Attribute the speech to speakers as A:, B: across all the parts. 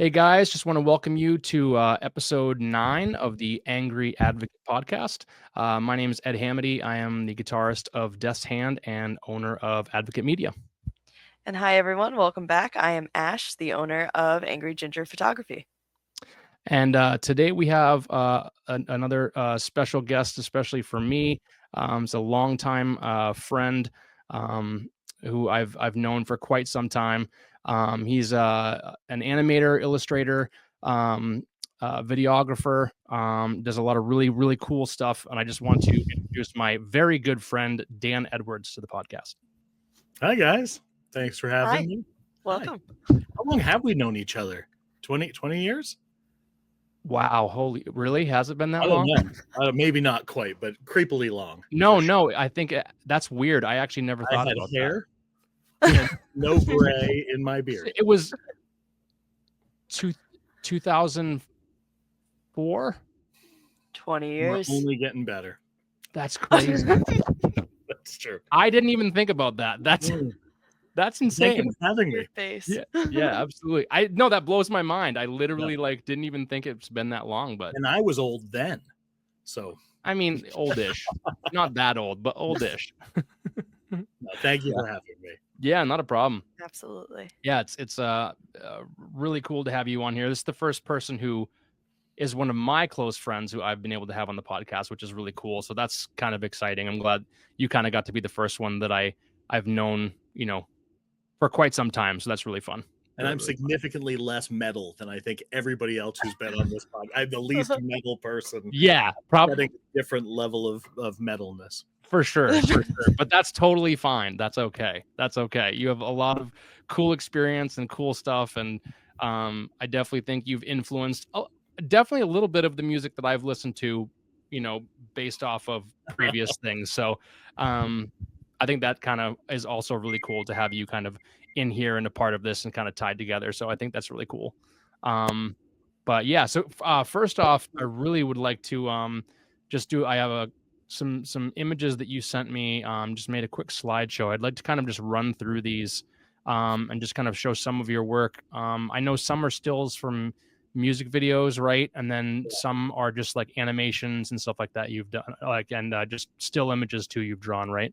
A: Hey guys, just want to welcome you to episode 9 of the Angry Advocate podcast. My name is Ed Hamity. I am the guitarist of Death's Hand and owner of Advocate Media.
B: And hi, everyone. Welcome back. I am Ash, the owner of Angry Ginger Photography.
A: And today we have another special guest, especially for me. It's a longtime friend who I've known for quite some time. He's an animator, illustrator, videographer, does a lot of really, really cool stuff. And I just want to introduce my very good friend, Dan Edwards, to the podcast.
C: Hi, guys. Thanks for having me.
B: Welcome.
C: Hi. How long have we known each other? 20 years?
A: Wow. Really? Has it been that
C: I
A: long?
C: don't know. Maybe not quite, but creepily long.
A: No. I think that's weird. I actually never thought about
C: hair and no gray in my beard.
A: It was 2004.
B: 20 years.
C: We're only getting better.
A: That's crazy.
C: That's true.
A: I didn't even think about that. That's insane.
C: Thank you for having me.
B: Face.
A: Yeah, absolutely. That blows my mind. I literally didn't even think it's been that long, but
C: and I was old then. So
A: I mean, oldish. Not that old, but oldish.
C: No, thank you for having me.
A: Yeah, not a problem.
B: Absolutely.
A: Yeah, it's really cool to have you on here. This is the first person who is one of my close friends who I've been able to have on the podcast, which is really cool. So that's kind of exciting. I'm glad you kind of got to be the first one that I've known, for quite some time. So that's really fun.
C: And I'm significantly less metal than I think everybody else who's been on this podcast. I'm the least metal person.
A: Yeah, probably
C: a different level of metalness.
A: For sure. But that's totally fine. That's okay. You have a lot of cool experience and cool stuff. And I definitely think you've influenced definitely a little bit of the music that I've listened to, based off of previous things. So I think that kind of is also really cool to have you kind of in here and a part of this and kind of tied together. So I think that's really cool. But yeah, so first off, I really would like to I have some images that you sent me, just made a quick slideshow. I'd like to kind of just run through these and just kind of show some of your work. I know some are stills from music videos, right? And then some are just like animations and stuff like that you've done, and just still images too you've drawn, right?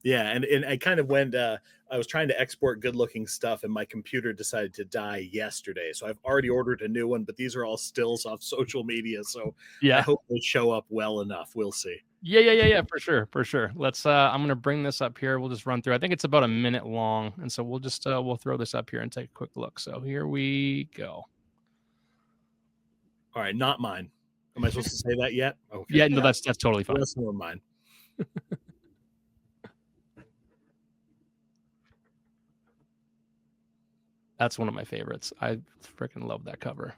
C: Yeah, and I kind of went, I was trying to export good-looking stuff, and my computer decided to die yesterday. So I've already ordered a new one, but these are all stills off social media, so
A: yeah,
C: I hope they show up well enough. We'll see.
A: Yeah, for sure. Let's, I'm going to bring this up here. We'll just run through. I think it's about a minute long, and so we'll just, we'll throw this up here and take a quick look. So here we go.
C: All right, not mine. Am I supposed to say that yet?
A: Okay. Yeah, no, that's totally fine.
C: That's more mine.
A: That's one of my favorites. I freaking love that cover.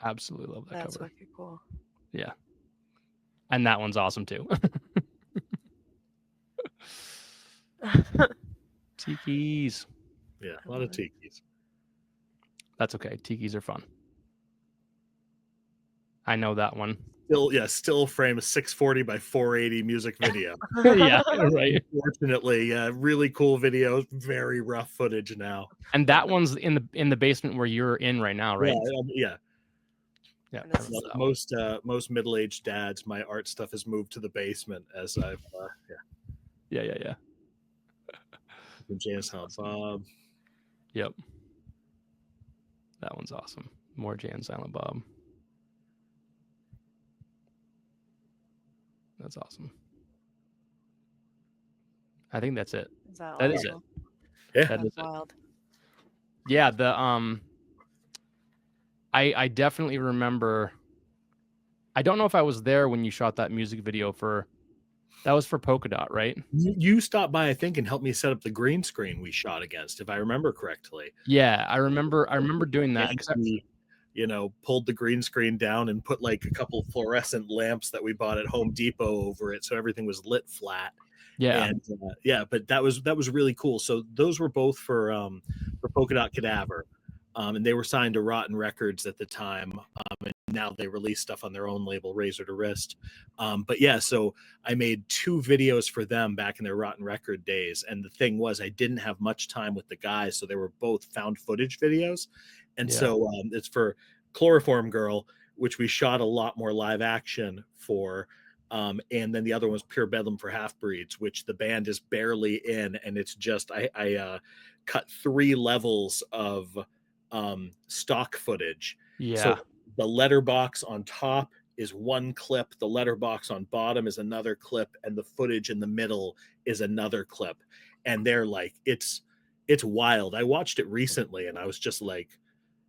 A: Absolutely love that cover.
B: That's wicked cool.
A: Yeah. And that one's awesome too. Tikis.
C: Yeah, a lot of tikis.
A: That's okay. Tikis are fun. I know that one.
C: Still frame a 640 by 480 music video.
A: Yeah, right.
C: Unfortunately, really cool video, very rough footage now.
A: And that one's in the basement where you're in right now, right?
C: Yeah. Most middle-aged dads, my art stuff has moved to the basement as I've
A: Yeah.
C: James Bob.
A: Yep. That one's awesome. More Jay and Silent Bob. That's awesome. I think that's it. That is it.
C: Yeah.
B: That is wild.
A: Yeah, I definitely remember. I don't know if I was there when you shot that music video that was for Polka Dot, right?
C: You stopped by, I think, and helped me set up the green screen we shot against, if I remember correctly.
A: Yeah, I remember doing that.
C: Pulled the green screen down and put like a couple fluorescent lamps that we bought at Home Depot over it, so everything was lit flat.
A: Yeah,
C: and but that was really cool. So those were both for Polka Dot Cadaver, and they were signed to Rotten Records at the time, and now they release stuff on their own label, Razor to Wrist. So I made 2 videos for them back in their Rotten Record days, and the thing was I didn't have much time with the guys, so they were both found footage videos. And
A: Yeah.
C: so it's for Chloroform Girl, which we shot a lot more live action for. And then the other one was Pure Bedlam for Half Breeds, which the band is barely in, and it's just I cut 3 levels of stock footage.
A: Yeah.
C: So the letterbox on top is one clip, the letterbox on bottom is another clip, and the footage in the middle is another clip. And they're like, it's wild. I watched it recently, and I was just like,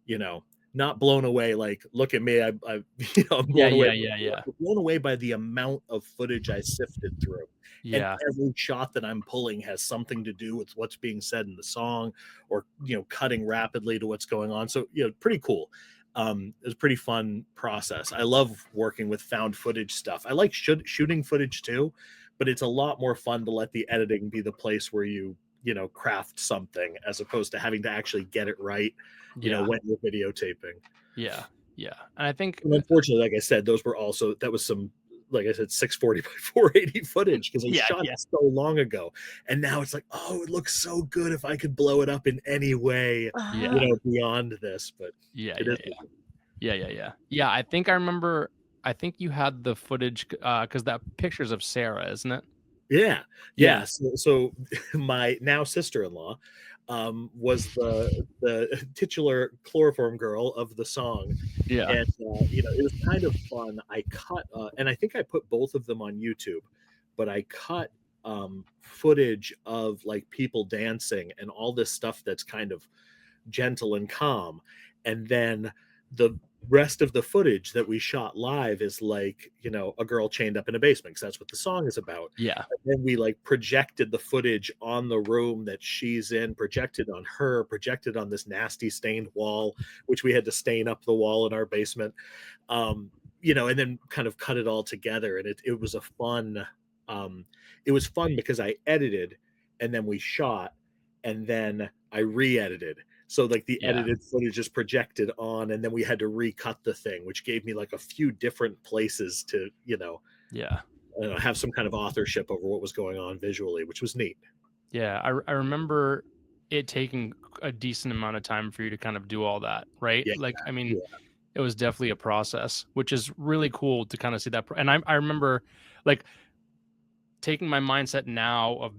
C: you know, not blown away. Like, look at me, I'm blown away.
A: Yeah.
C: Blown away by the amount of footage I sifted through, and
A: Yeah.
C: every shot that I'm pulling has something to do with what's being said in the song, or cutting rapidly to what's going on. So pretty cool. It was a pretty fun process. I love working with found footage stuff. I like shooting footage too, but it's a lot more fun to let the editing be the place where you craft something, as opposed to having to actually get it right
A: Yeah.
C: when you're videotaping.
A: Yeah. And I think,
C: And unfortunately, like I said, that was some, like I said, 640 by 480 footage, because I shot it so long ago, and now it's like, oh, it looks so good if I could blow it up in any way, beyond this. But
A: yeah. I think I remember. I think you had the footage because that pictures of Sarah, isn't it?
C: Yeah. So my now sister-in-law was the titular Chloroform Girl of the song.
A: Yeah.
C: And it was kind of fun. I cut and I think I put both of them on YouTube, but I cut footage of like people dancing and all this stuff that's kind of gentle and calm. And then the rest of the footage that we shot live is like, a girl chained up in a basement, because that's what the song is about.
A: Yeah.
C: And then we like projected the footage on the room that she's in, projected on her, projected on this nasty stained wall, which we had to stain up the wall in our basement. And then kind of cut it all together. And it was a fun, it was fun because I edited, and then we shot, and then I re-edited. So like the edited footage is projected on, and then we had to recut the thing, which gave me like a few different places to, have some kind of authorship over what was going on visually, which was neat.
A: Yeah. I remember it taking a decent amount of time for you to kind of do all that, right?
C: Yeah.
A: Like, I mean, it was definitely a process, which is really cool to kind of see that. And I remember like taking my mindset now of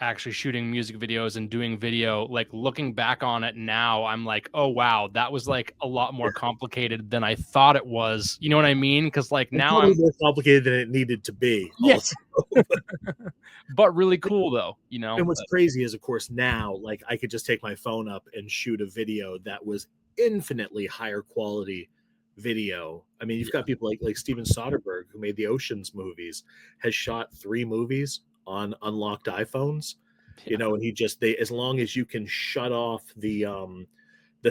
A: actually shooting music videos and doing video, like looking back on it now, I'm like, oh wow, that was like a lot more complicated than I thought it was. You know what I mean? Because like now I'm
C: more complicated than it needed to be.
A: Yes. But really cool though,
C: And what's crazy is, of course, now like I could just take my phone up and shoot a video that was infinitely higher quality video. I mean, you've got people like Steven Soderbergh, who made the Oceans movies, has shot 3 movies on unlocked iPhones, and as long as you can shut off the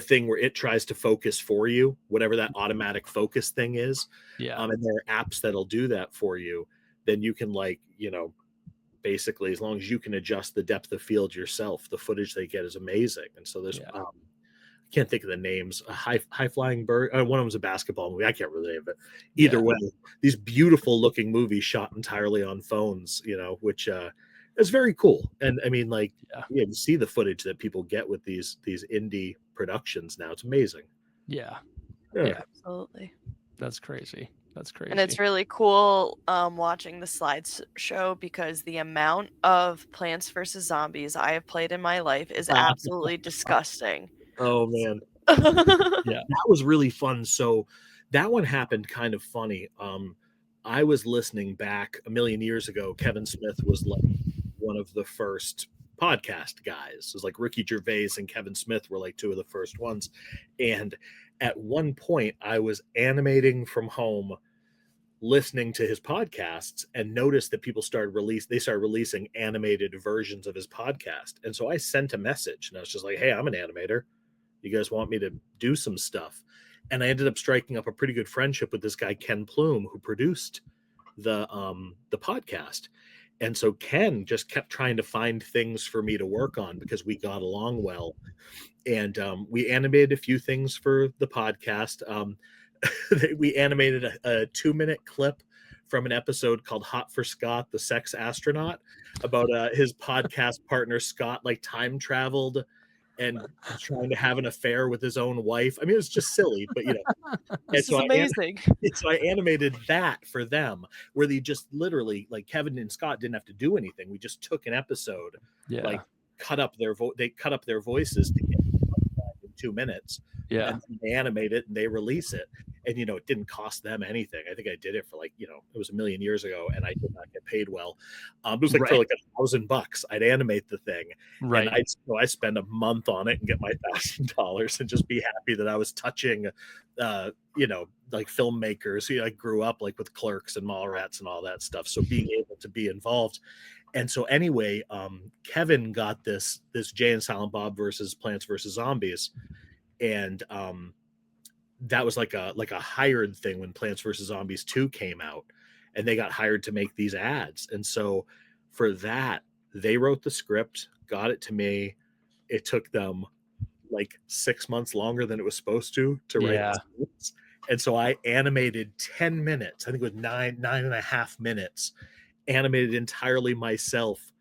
C: thing where it tries to focus for you, whatever that automatic focus thing is, and there are apps that'll do that for you, then you can basically, as long as you can adjust the depth of field yourself, the footage they get is amazing. And so there's I can't think of the names. A high flying bird. One of them was a basketball movie. I can't really have it. Either way, these beautiful looking movies shot entirely on phones, which is very cool. And I mean, like, you see the footage that people get with these indie productions now. It's amazing.
A: Yeah,
B: absolutely.
A: That's crazy.
B: And it's really cool watching the slideshow, because the amount of Plants vs. Zombies I have played in my life is absolutely disgusting.
C: Oh man. That was really fun. So that one happened kind of funny. I was listening back a million years ago. Kevin Smith was like one of the first podcast guys. It was like Ricky Gervais and Kevin Smith were like 2 of the first ones. And at one point I was animating from home, listening to his podcasts, and noticed that people started releasing animated versions of his podcast. And so I sent a message, and I was just like, hey, I'm an animator. You guys want me to do some stuff? And I ended up striking up a pretty good friendship with this guy, Ken Plume, who produced the podcast. And so Ken just kept trying to find things for me to work on, because we got along well. And we animated a few things for the podcast. We animated a 2-minute clip from an episode called Hot for Scott, the Sex Astronaut, about his podcast partner Scott like time traveled and trying to have an affair with his own wife. I mean, it was just silly, but you know. And
B: This is amazing.
C: so I animated that for them, where they just literally, like, Kevin and Scott didn't have to do anything. We just took an episode,
A: Yeah.
C: like they cut up their voices to get in 2 minutes,
A: Yeah.
C: and they animate it and they release it. And you know, it didn't cost them anything. I think I did it for, like, you know, it was a million years ago, and I did not get paid well. It was like for like $1,000. I'd animate the thing,
A: Right.
C: and I spend a month on it and get my $1,000 and just be happy that I was touching, you know, like filmmakers. You know, I grew up like with Clerks and Mallrats and all that stuff, so being able to be involved. And so anyway, Kevin got this Jay and Silent Bob versus Plants versus Zombies, and that was like a hired thing when Plants vs. Zombies 2 came out, and they got hired to make these ads. And so for that, they wrote the script, got it to me. It took them like 6 months longer than it was supposed to write the scripts. And so I animated 10 minutes. I think it was 9.5 minutes, animated entirely myself,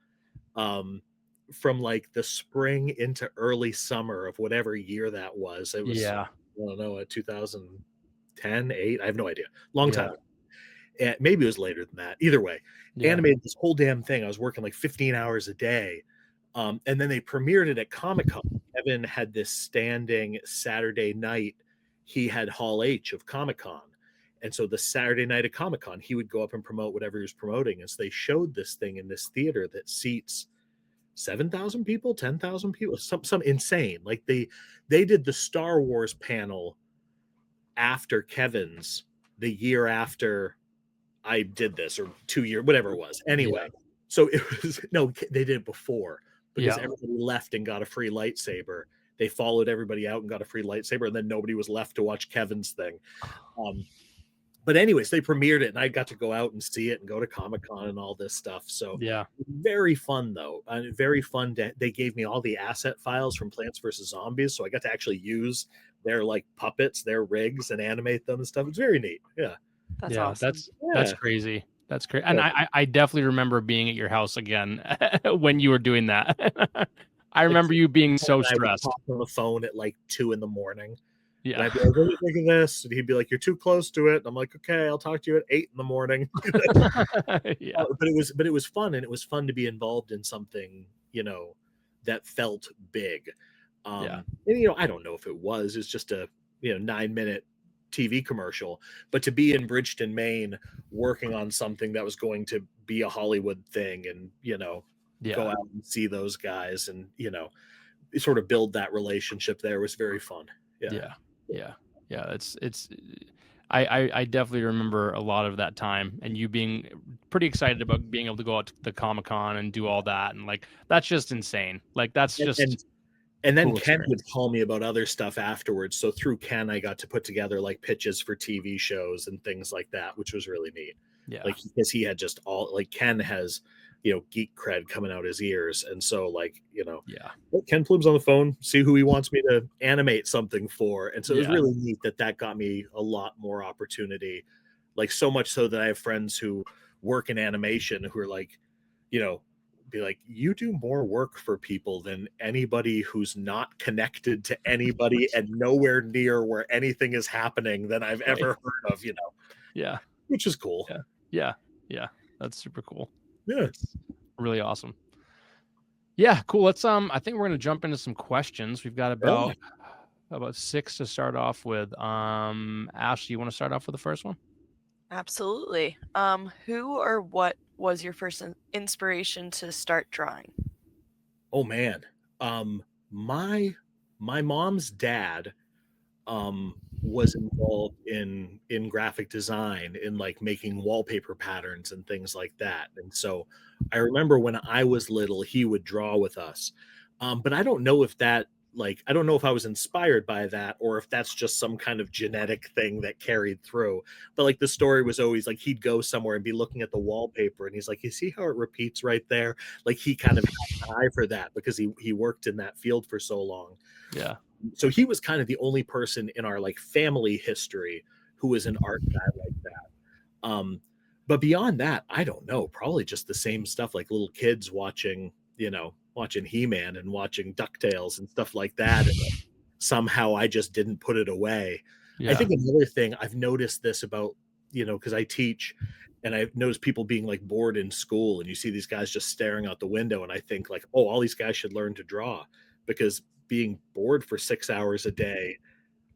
C: from like the spring into early summer of whatever year that was. It was, I don't know, 2010, 8. I have no idea. Long time ago. And maybe it was later than that. Either way, animated this whole damn thing. I was working like 15 hours a day. And then they premiered it at Comic-Con. Kevin had this standing Saturday night. He had Hall H of Comic-Con. And so the Saturday night at Comic-Con, he would go up and promote whatever he was promoting. And so they showed this thing in this theater that seats 7,000 people, 10,000 people, some insane. Like they did the Star Wars panel after Kevin's, the year after I did this, or 2 years, whatever it was. Anyway, so it was, no, they did it before, because everybody left and got a free lightsaber. They followed everybody out and got a free lightsaber, and then nobody was left to watch Kevin's thing. But anyways, they premiered it, and I got to go out and see it and go to Comic-Con and all this stuff. So very fun, though. Very fun. They gave me all the asset files from Plants vs. Zombies, so I got to actually use their like puppets, their rigs, and animate them and stuff. It's very neat. Yeah.
B: That's awesome.
A: That's crazy. That's crazy. And I definitely remember being at your house again when you were doing that. I remember you being so stressed.
C: I would talk on the phone at like 2 a.m.
A: Yeah.
C: And I'd be like, what do you think of this? And he'd be like, you're too close to it. And I'm like, okay, I'll talk to you at 8 a.m. But it was fun, and it was fun to be involved in something, you know, that felt big. And you know, I don't know if it's just a, you know, 9-minute TV commercial, but to be in Bridgeton, Maine, working on something that was going to be a Hollywood thing, and, you know, go out and see those guys, and, you know, sort of build that relationship there was very fun.
A: It's I definitely remember a lot of that time, and you being pretty excited about being able to go out to the Comic-Con and do all that, and like that's just insane. Like that's just
C: and then Ken would call me about other stuff afterwards. So through Ken, I got to put together like pitches for TV shows and things like that, which was really neat. Like, because he had just all, like, Ken has, you know, geek cred coming out his ears. And so, like, you know, Ken Plume's on the phone, see who he wants me to animate something for. And so it was really neat that got me a lot more opportunity. Like, so much so that I have friends who work in animation who are like, you know, be like, you do more work for people than anybody who's not connected to anybody and nowhere near where anything is happening than I've ever heard of, you know. Which is cool.
A: Yeah, that's super cool.
C: It's
A: really awesome. Cool. Let's I think we're gonna jump into some questions. We've got about 6 to start off with. Ashley, you want to start off with the first one?
B: Absolutely. Who or what was your first inspiration to start drawing?
C: Oh man. My mom's dad was involved in graphic design, in like making wallpaper patterns and things like that. And so I remember when I was little, he would draw with us. But I don't know if that, like, I don't know if I was inspired by that or if that's just some kind of genetic thing that carried through. But like the story was always like he'd go somewhere and be looking at the wallpaper and he's like, you see how it repeats right there? Like he kind of had an eye for that because he worked in that field for so long. So he was kind of the only person in our like family history who was an art guy like that. But beyond that, I don't know, probably just the same stuff, like little kids watching, you know, watching He-Man and watching DuckTales and stuff like that. And somehow I just didn't put it away. I
A: Yeah.
C: think another thing I've noticed this about, because I teach and I've noticed people being like bored in school, and you see these guys just staring out the window. And I think like, oh, all these guys should learn to draw, because being bored for 6 hours a day,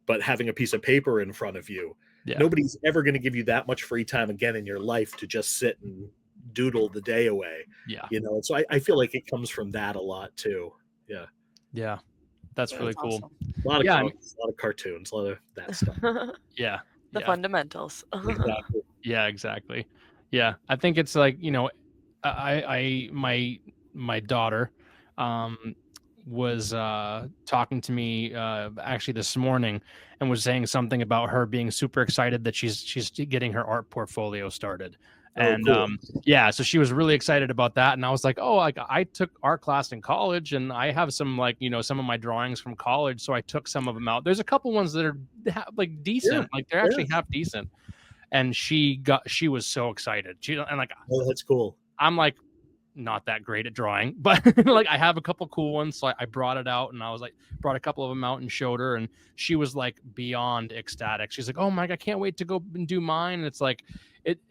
C: but having a piece of paper in front of you,
A: Yeah.
C: nobody's ever going to give you that much free time again in your life to just sit and doodle the day away.
A: Yeah.
C: And so I feel like it comes from that a lot too. Yeah.
A: Yeah. That's really cool.
B: awesome.
C: A lot of
A: Yeah,
C: comics, a lot of cartoons, a lot of that stuff.
A: Yeah.
B: The
A: Yeah.
B: fundamentals.
C: Exactly.
A: Yeah, exactly. Yeah. I think it's like, my daughter was talking to me actually this morning, and was saying something about her being super excited that she's getting her art portfolio started.
C: Oh,
A: And
C: cool.
A: yeah, so she was really excited about that. And I was like, oh, like I took art class in college, and I have some like, some of my drawings from college. So I took some of them out. There's a couple ones that are like decent,
C: Yeah,
A: like they're actually half decent. And she was so excited. And like,
C: oh, that's cool.
A: I'm like not that great at drawing, but like I have a couple cool ones. So I brought it out, and I was like, brought a couple of them out and showed her, and she was like beyond ecstatic. She's like, oh my God, I can't wait to go and do mine. And it's like,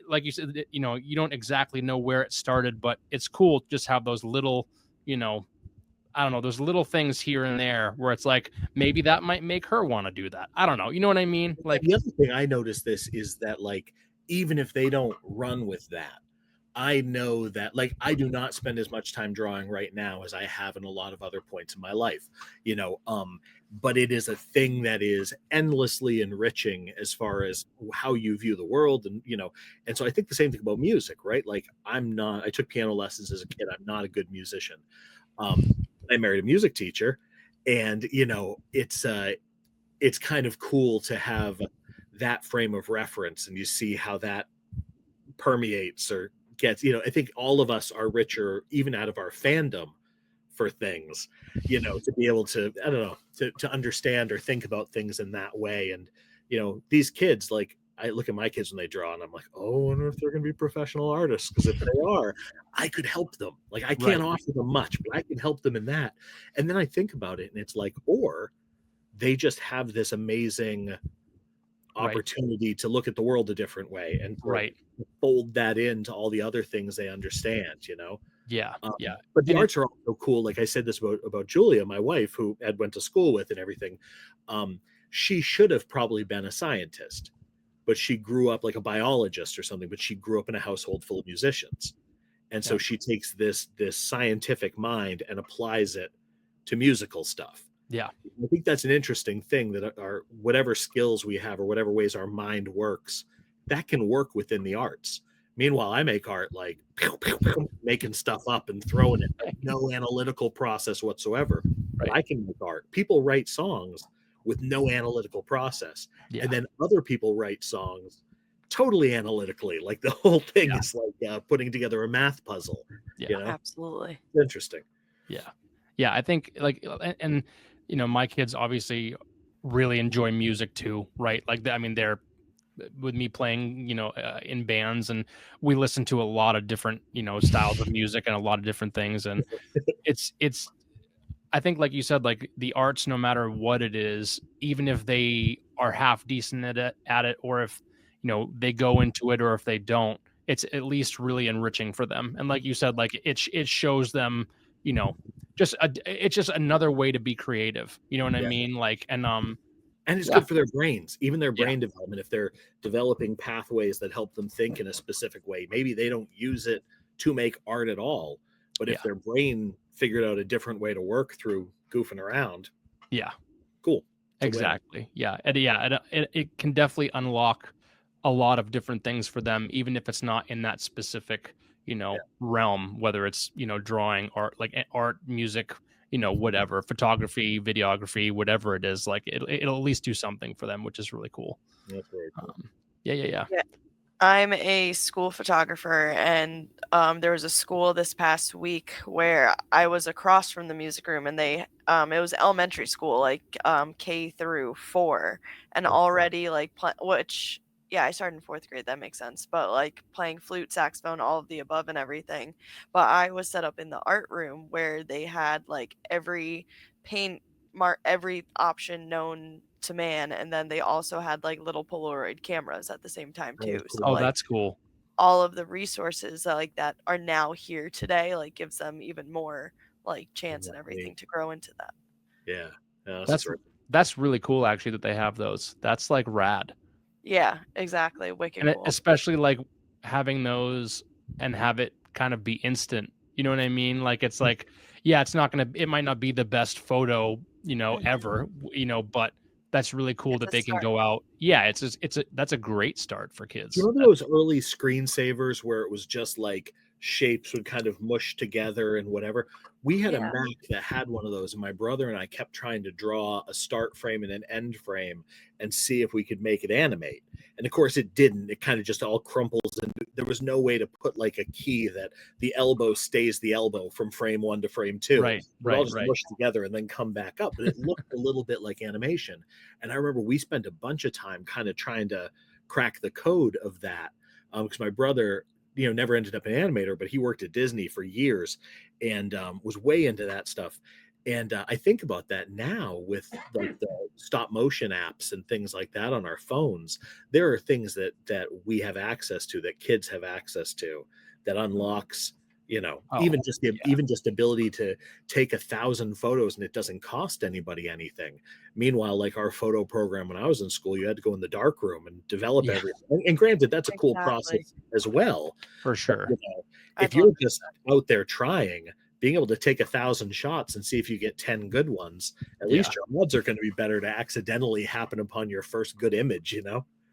A: like you said, you don't exactly know where it started, but it's cool to just have those little, I don't know, those little things here and there where it's like, maybe that might make her want to do that. I don't know. You know what I mean? Like,
C: the other thing I noticed this is that, like, even if they don't run with that, I know that, like, I do not spend as much time drawing right now as I have in a lot of other points in my life, but it is a thing that is endlessly enriching as far as how you view the world. And so I think the same thing about music, right? Like, I took piano lessons as a kid. I'm not a good musician. I married a music teacher, and it's kind of cool to have that frame of reference, and you see how that permeates or gets. I think all of us are richer even out of our fandom for things, to be able to, I don't know, to understand or think about things in that way. And these kids, like, I look at my kids when they draw, and I'm like, oh, I wonder if they're going to be professional artists, because if they are, I could help them. Like, I can't offer them much, but I can help them in that. And then I think about it, and it's like, or they just have this amazing opportunity to look at the world a different way, and to fold that into all the other things they understand.
A: Yeah.
C: But the arts are also cool. Like I said this about Julia, my wife, who Ed went to school with and everything. She should have probably been a scientist, but she grew up like a biologist or something. But she grew up in a household full of musicians, and so she takes this scientific mind and applies it to musical stuff.
A: Yeah.
C: I think that's an interesting thing, that our whatever skills we have or whatever ways our mind works, that can work within the arts. Meanwhile, I make art like pew, pew, pew, making stuff up and throwing it, like, no analytical process whatsoever. But I can make art. People write songs with no analytical process. And then other people write songs totally analytically. Like, the whole thing is like putting together a math puzzle.
B: Absolutely.
C: It's interesting.
A: Yeah. I think, like, and my kids obviously really enjoy music too, right? Like, I mean, they're with me playing, in bands, and we listen to a lot of different, styles of music and a lot of different things. And it's I think, like you said, like the arts, no matter what it is, even if they are half decent at it, or if they go into it, or if they don't, it's at least really enriching for them. And like you said, like it shows them, it's just another way to be creative. You know what I mean? Like, and
C: it's good for their brains, even their brain development. If they're developing pathways that help them think in a specific way, maybe they don't use it to make art at all, but if their brain figured out a different way to work through goofing around, cool.
A: Exactly. Yeah. And it can definitely unlock a lot of different things for them, even if it's not in that specific, realm, whether it's, drawing, art, like art, music, whatever, photography, videography, whatever it is, like it'll at least do something for them, which is really cool.
C: That's very cool.
A: Yeah.
B: I'm a school photographer, and there was a school this past week where I was across from the music room, and they it was elementary school, like K through 4, and already like which yeah, I started in 4th grade, that makes sense, but, like, playing flute, saxophone, all of the above and everything, but I was set up in the art room where they had, like, every paint every option known to man, and then they also had, like, little Polaroid cameras at the same time
C: That was
B: too, so,
A: Oh,
C: cool.
B: like,
A: that's cool.
B: all of the resources that, like, that are now here today, like, gives them even more, like, chance and everything
C: Right.
B: to grow into that.
C: Yeah. Yeah, that's
A: That's
C: terrific.
A: that's really cool actually that they have those. That's like rad.
B: Yeah, exactly, wicked
A: And
B: cool.
A: especially like having those and have it kind of be instant. You know what I mean? Like it's like, yeah, it might not be the best photo,
B: Mhm.
A: ever, but that's really cool
B: It's
A: that
B: a
A: they can
B: start.
A: go out. Yeah, that's a great start for
C: Do you
A: kids.
C: remember those early screensavers where it was just like shapes would kind of mush together and whatever? We had a
B: Yeah.
C: Mac that had one of those, and my brother and I kept trying to draw a start frame and an end frame and see if we could make it animate. And of course, it didn't. It kind of just all crumples, and there was no way to put like a key that the elbow stays the elbow from frame one to frame two.
A: Right,
C: It all
A: right,
C: just
A: right.
C: mushed together and then come back up. But it looked a little bit like animation. And I remember we spent a bunch of time kind of trying to crack the code of that, because my brother never ended up an animator, but he worked at Disney for years and was way into that stuff. And I think about that now with like the stop motion apps and things like that on our phones. There are things that we have access to, that kids have access to, that unlocks
A: Oh,
C: even just ability to take 1,000 photos and it doesn't cost anybody anything. Meanwhile, like our photo program when I was in school, you had to go in the dark room and develop
A: yeah,
C: everything. And granted, that's a cool
B: Exactly.
C: process as well.
A: for
C: But
A: sure.
C: if
B: I'd love
C: you're
B: to do
C: just out there trying, being able to take 1,000 shots and see if you get 10 good ones, at
A: Yeah.
C: least your odds are going to be better to accidentally happen upon your first good image.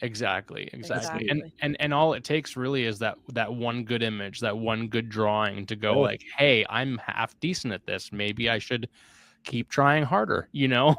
A: Exactly,
B: that.
C: That's
A: exactly.
C: neat.
A: And all it takes really is that one good image, that one good drawing to go
C: Yeah.
A: like, "Hey, I'm half decent at this. Maybe I should keep trying harder,"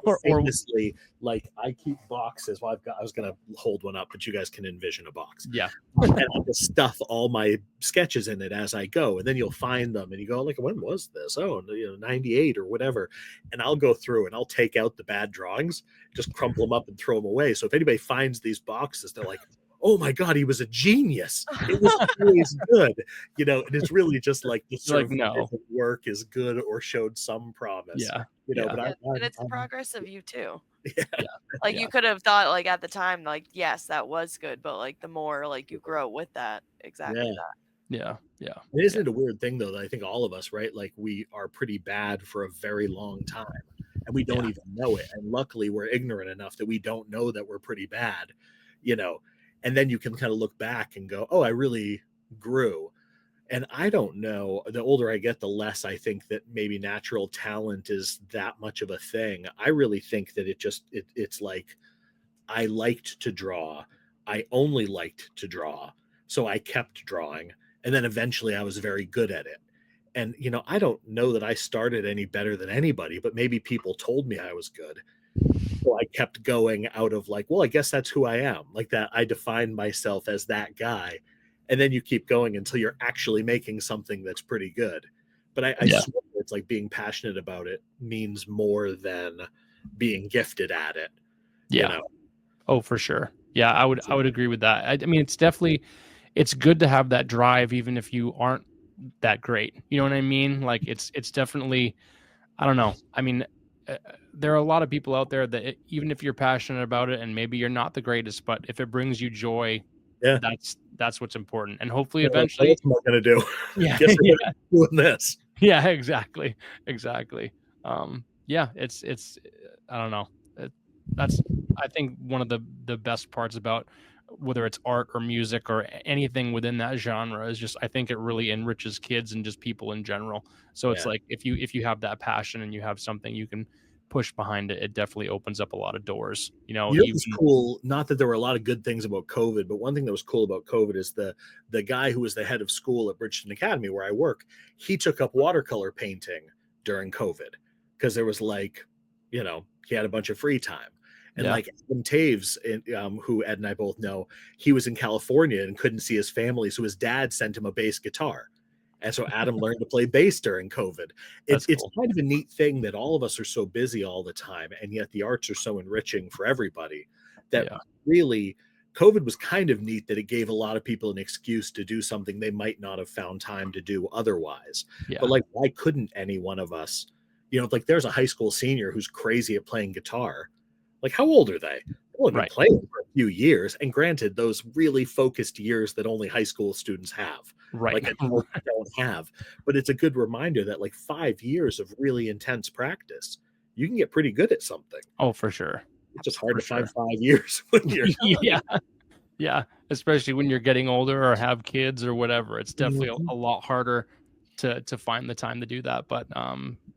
A: or
C: Famously, like I keep boxes. Well, I was gonna hold one up, but you guys can envision a box.
A: yeah.
C: And I just stuff all my sketches in it as I go, and then you'll find them, and you go like, "When was this? Oh, 98 or whatever." And I'll go through and I'll take out the bad drawings, just crumple them up and throw them away. So if anybody finds these boxes, they're like, "Oh my god, he was a genius! It was always good." And it's really just like the
A: You're
C: sort
A: like,
C: of
A: "No."
C: work is good or showed some promise.
A: Yeah.
C: But
A: Yeah.
B: Yeah, and it's the progress of you too.
A: Yeah.
B: Like,
A: Yeah.
B: you could have thought, like, at the time, like, yes, that was good, but, like, the more, like, you grow with that, exactly
C: Yeah.
B: that.
A: Yeah. Yeah.
C: Isn't
A: Yeah.
C: it a weird thing though that I think all of us, right? Like we are pretty bad for a very long time and we don't
A: Yeah.
C: even know it. And luckily we're ignorant enough that we don't know that we're pretty bad, you know. And then you can kind of look back and go, "Oh, I really grew." And I don't know, the older I get, the less I think that maybe natural talent is that much of a thing. I really think that it's like I liked to draw. I only liked to draw. So I kept drawing. And then eventually I was very good at it. And, I don't know that I started any better than anybody, but maybe people told me I was good. So I kept going out of like, well, I guess that's who I am. Like that, I define myself as that guy. And then you keep going until you're actually making something that's pretty good. But I
A: Yeah.
C: swear it's like being passionate about it means more than being gifted at it, you
A: Yeah.
C: know?
A: Oh, for sure. Yeah, I would agree with that. I mean, it's good to have that drive even if you aren't that great. You know what I mean? Like it's definitely, I don't know. I mean, there are a lot of people out there that even if you're passionate about it and maybe you're not the greatest, but if it brings you joy,
C: Yeah.
A: that's what's important. And hopefully
C: What
A: eventually,
C: else am I gonna do?
A: yeah,
C: Guess I'm
A: yeah,
C: gonna keep doing this.
A: yeah, exactly. Exactly. Yeah, it's I don't know. That's I think one of the best parts about whether it's art or music or anything within that genre is just I think it really enriches kids and just people in general. So it's
C: Yeah.
A: like if you have that passion and you have something you can push behind it, it definitely opens up a lot of doors.
C: What was
A: Even
C: cool, not that there were a lot of good things about COVID, but one thing that was cool about COVID is the guy who was the head of school at Bridgeton Academy where I work, he took up watercolor painting during COVID because there was like, he had a bunch of free time. And
A: yeah,
C: like Adam Taves, who Ed and I both know, he was in California and couldn't see his family, so his dad sent him a bass guitar. And so Adam learned to play bass during COVID.
A: that's
C: It's
A: cool.
C: kind of a neat thing that all of us are so busy all the time, and yet the arts are so enriching for everybody that
A: Yeah.
C: really COVID was kind of neat that it gave a lot of people an excuse to do something they might not have found time to do otherwise.
A: Yeah.
C: But like, why couldn't any one of us, like there's a high school senior who's crazy at playing guitar. Like, how old are they? They've only been
A: Right.
C: playing for a few years. And granted, those really focused years that only high school students have,
A: Right.
C: like adults don't have. But it's a good reminder that like 5 years of really intense practice, you can get pretty good at something.
A: Oh, for sure.
C: It's just hard
A: For
C: to find
A: sure.
C: 5 years when you're
A: Yeah. Yeah. Especially when you're getting older or have kids or whatever. It's definitely
C: Mhm.
A: a lot harder to find the time to do that. But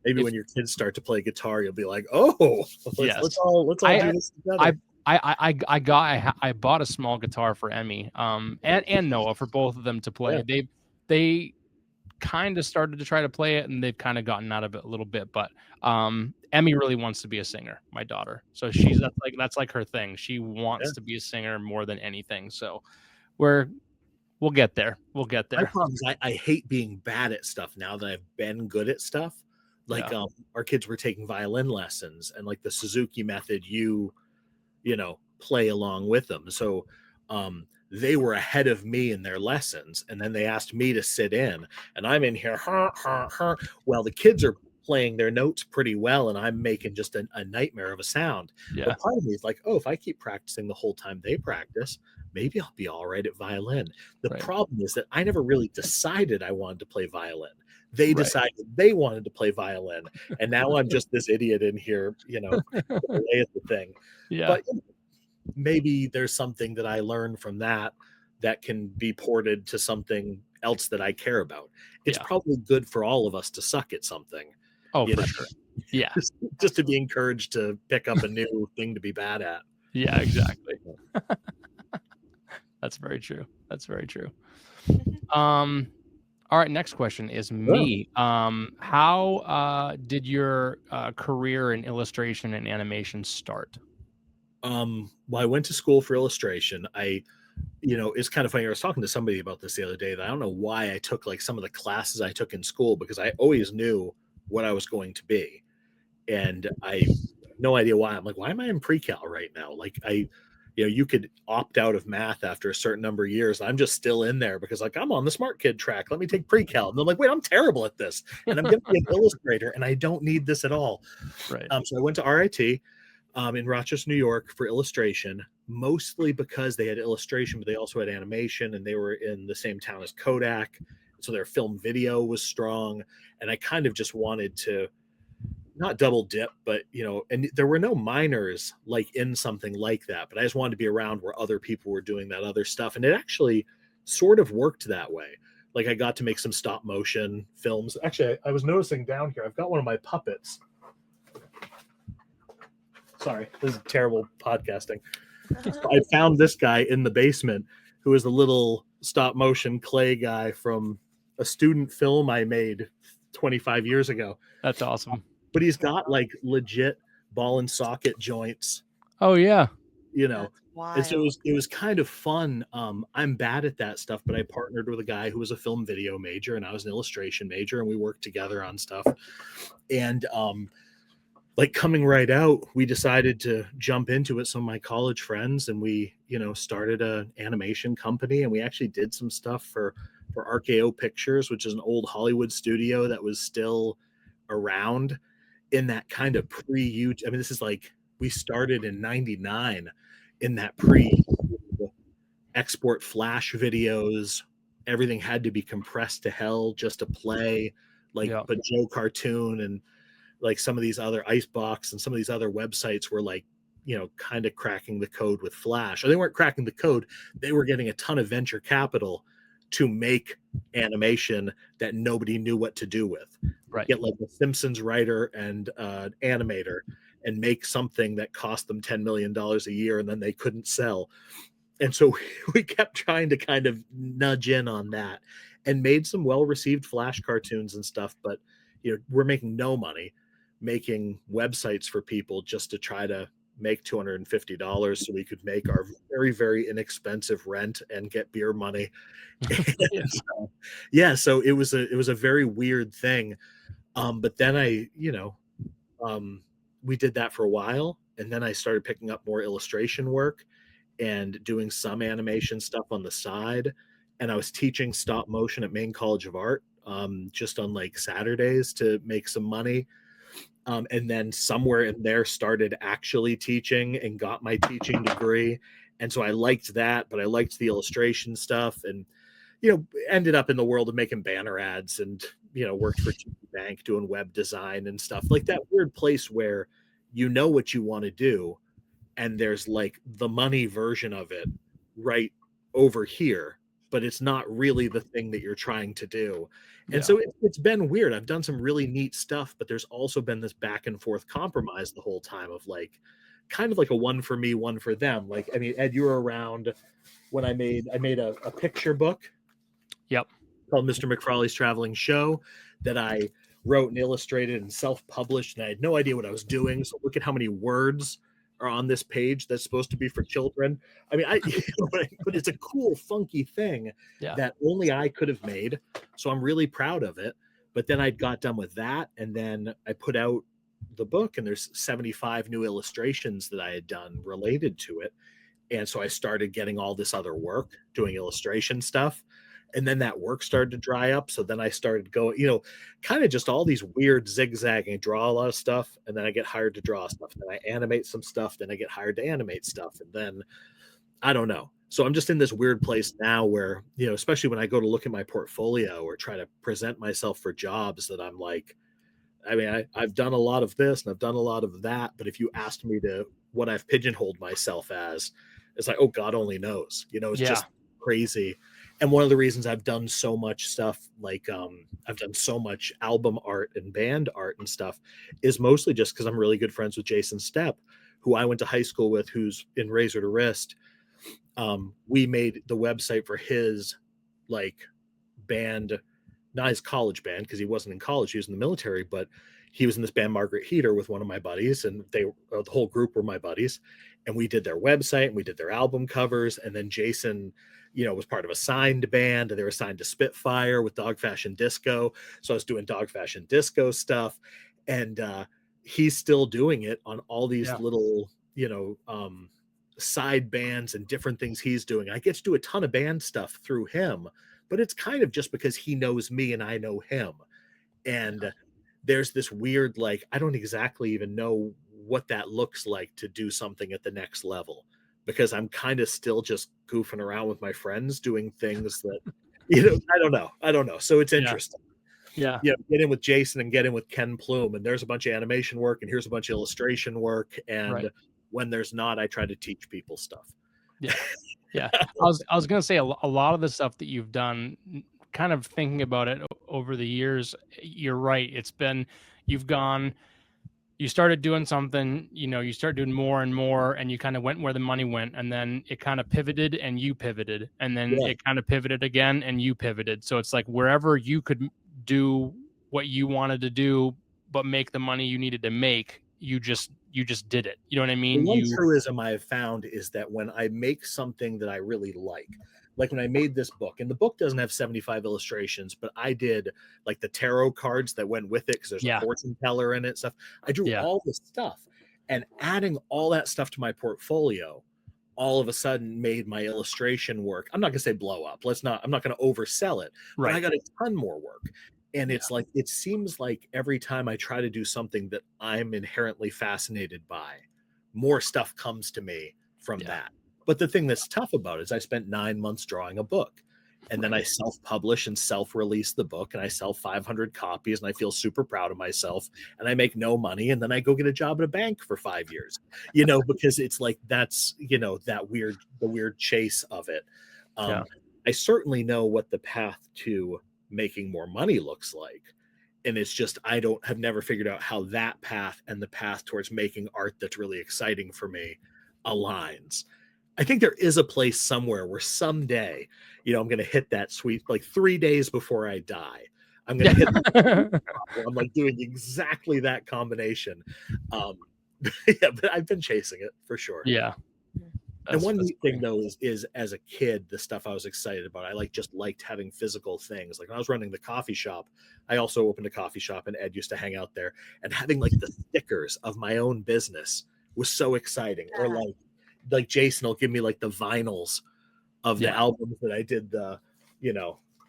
C: Maybe
A: if
C: when your kids start to play guitar, you'll be like, "Oh,
A: Yes.
C: let's all
A: I
C: do this together."
A: I bought a small guitar for Emmy and Noah, for both of them to play.
C: Yeah.
A: They kind of started to try to play it, and they've kind of gotten out of it a little bit. But Emmy really wants to be a singer, my daughter. So that's like her thing. She wants
C: Yeah.
A: to be a singer more than anything. So we'll get there. We'll get
C: My
A: there.
C: problem is I hate being bad at stuff now that I've been good at stuff. Like
A: Yeah.
C: our kids were taking violin lessons, and like the Suzuki method, you play along with them. So they were ahead of me in their lessons, and then they asked me to sit in, and I'm in here. Well, the kids are playing their notes pretty well, and I'm making just a nightmare of a sound.
A: Yeah.
C: But part of me is like, oh, if I keep practicing the whole time they practice, maybe I'll be all right at violin. The
A: Right.
C: problem is that I never really decided I wanted to play violin. They
A: Right.
C: decided they wanted to play violin, and now I'm just this idiot in here, away at the thing.
A: Yeah.
C: But maybe there's something that I learned from that can be ported to something else that I care about. It's
A: Yeah.
C: probably good for all of us to suck at something.
A: Oh, for sure. Yeah.
C: Just to be encouraged to pick up a new thing to be bad at.
A: Yeah, exactly. That's very true. That's very true. All right, next question is me. How did your career in illustration and animation start?
C: Well, I went to school for illustration. It's kind of funny. I was talking to somebody about this the other day that I don't know why I took like some of the classes I took in school, because I always knew what I was going to be. And I have no idea why. I'm like, why am I in pre-cal right now? Like you could opt out of math after a certain number of years. I'm just still in there because like I'm on the smart kid track. Let me take pre-cal. And I'm like, wait, I'm terrible at this. And I'm going to be an illustrator and I don't need this at all.
A: Right.
C: So I went to RIT in Rochester, New York for illustration, mostly because they had illustration, but they also had animation, and they were in the same town as Kodak. So their film video was strong. And I kind of just wanted to not double dip, but and there were no minors like in something like that, but I just wanted to be around where other people were doing that other stuff. And it actually sort of worked that way. Like I got to make some stop motion films. Actually, I was noticing down here, I've got one of my puppets. Sorry, this is terrible podcasting. I found this guy in the basement who is the little stop motion clay guy from a student film I made 25 years ago.
A: That's awesome.
C: But he's got like legit ball and socket joints.
A: Oh yeah.
C: And so it was kind of fun. I'm bad at that stuff, but I partnered with a guy who was a film video major and I was an illustration major, and we worked together on stuff. And like coming right out, we decided to jump into it. Some of my college friends, and we, started an animation company, and we actually did some stuff for RKO Pictures, which is an old Hollywood studio that was still around in that kind of pre-YouTube. I mean, this is like, we started in 99 in that export flash videos. Everything had to be compressed to hell just to play, like,
A: Yeah.
C: but Joe Cartoon and like some of these other Icebox and some of these other websites were like, kind of cracking the code with Flash. Or they weren't cracking the code. They were getting a ton of venture capital to make animation that nobody knew what to do with.
A: Right.
C: Get like a Simpsons writer and animator and make something that cost them $10 million a year, and then they couldn't sell. And so we kept trying to kind of nudge in on that and made some well-received Flash cartoons and stuff. But, we're making no money making websites for people just to try to make $250 so we could make our very, very inexpensive rent and get beer money. So it was a very weird thing. But then we did that for a while, and then I started picking up more illustration work, and doing some animation stuff on the side. And I was teaching stop motion at Maine College of Art, just on like Saturdays to make some money. And then somewhere in there started actually teaching and got my teaching degree. And so I liked that, but I liked the illustration stuff, and ended up in the world of making banner ads, and worked for TD Bank doing web design and stuff, like that weird place where what you want to do, and there's like the money version of it right over here, but it's not really the thing that you're trying to do. And so it's been weird. I've done some really neat stuff, but there's also been this back and forth compromise the whole time of like kind of like a one for me, one for them. Like, I mean, Ed, you were around when I made a picture book.
A: Yep.
C: Called Mr. McFarley's Traveling Show that I wrote and illustrated and self-published, and I had no idea what I was doing. So look at how many words are on this page that's supposed to be for children. I mean, but it's a cool, funky thing that only I could have made. So I'm really proud of it. But then I got done with that, and then I put out the book, and there's 75 new illustrations that I had done related to it. And so I started getting all this other work, doing illustration stuff. And then that work started to dry up. So then I started going, kind of just all these weird zigzagging. I draw a lot of stuff, and then I get hired to draw stuff. And then I animate some stuff. Then I get hired to animate stuff. And then I don't know. So I'm just in this weird place now where, especially when I go to look at my portfolio or try to present myself for jobs, that I'm like, I mean, I've done a lot of this and I've done a lot of that. But if you asked me to what I've pigeonholed myself as, it's like, oh, God only knows, it's just crazy. And one of the reasons I've done so much stuff, like I've done so much album art and band art and stuff, is mostly just because I'm really good friends with Jason Stepp, who I went to high school with, who's in Razor to Wrist. We made the website for his like band, not his college band, because he wasn't in college, he was in the military, but he was in this band Margaret Heater with one of my buddies, and the whole group were my buddies, and we did their website and we did their album covers. And then Jason was part of a signed band, and they were signed to Spitfire with Dog Fashion Disco, so I was doing Dog Fashion Disco stuff. And he's still doing it on all these little side bands and different things he's doing. I get to do a ton of band stuff through him, but it's kind of just because he knows me and I know him. And there's this weird, like, I don't exactly even know what that looks like to do something at the next level, because I'm kind of still just goofing around with my friends doing things that, I don't know. So it's interesting.
A: Yeah.
C: Get in with Jason and get in with Ken Plume, and there's a bunch of animation work and here's a bunch of illustration work. And when there's not, I try to teach people stuff.
A: Yeah. I was going to say a lot of the stuff that you've done, kind of thinking about it over the years, you're right. You started doing something, you start doing more and more, and you kind of went where the money went, and then it kind of pivoted and you pivoted, and then it kind of pivoted again and you pivoted. So it's like wherever you could do what you wanted to do, but make the money you needed to make, you just did it. You know what I mean?
C: The one truism I have found is that when I make something that I really like when I made this book, and the book doesn't have 75 illustrations, but I did like the tarot cards that went with it, because there's a fortune teller in it, stuff. I drew all this stuff, and adding all that stuff to my portfolio all of a sudden made my illustration work, I'm not gonna say blow up. I'm not gonna oversell it, but I got a ton more work. And it's like, it seems like every time I try to do something that I'm inherently fascinated by, more stuff comes to me from that. But the thing that's tough about it is I spent 9 months drawing a book, and then I self-publish and self-release the book, and I sell 500 copies, and I feel super proud of myself, and I make no money, and then I go get a job at a bank for 5 years, because it's like, that's, the weird chase of it. I certainly know what the path to making more money looks like, and it's just have never figured out how that path and the path towards making art that's really exciting for me aligns. I think there is a place somewhere where someday, I'm going to hit that sweet, like 3 days before I die, I'm going to hit that I'm like doing exactly that combination. But I've been chasing it for sure. And one neat thing though is as a kid, the stuff I was excited about, I just liked having physical things. Like when I was running the coffee shop, I also opened a coffee shop, and Ed used to hang out there, and having like the stickers of my own business was so exciting. Or like like Jason will give me like the vinyls of the
A: Yeah.
C: albums that I did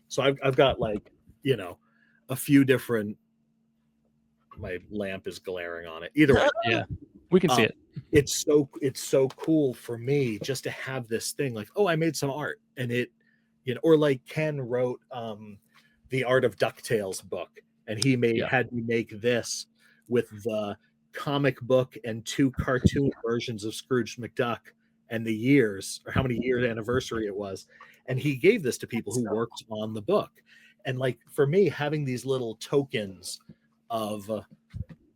C: so I've got like, a few different. My lamp is glaring on it. Either way,
A: Yeah. We can see it.
C: it's so cool for me just to have this thing like, oh, I made some art, and it, or like Ken wrote the Art of DuckTales book, and he had me make this with the comic book and 2 cartoon versions of Scrooge McDuck and the years, or how many years anniversary it was, and he gave this to people who worked on the book. And like for me, having these little tokens of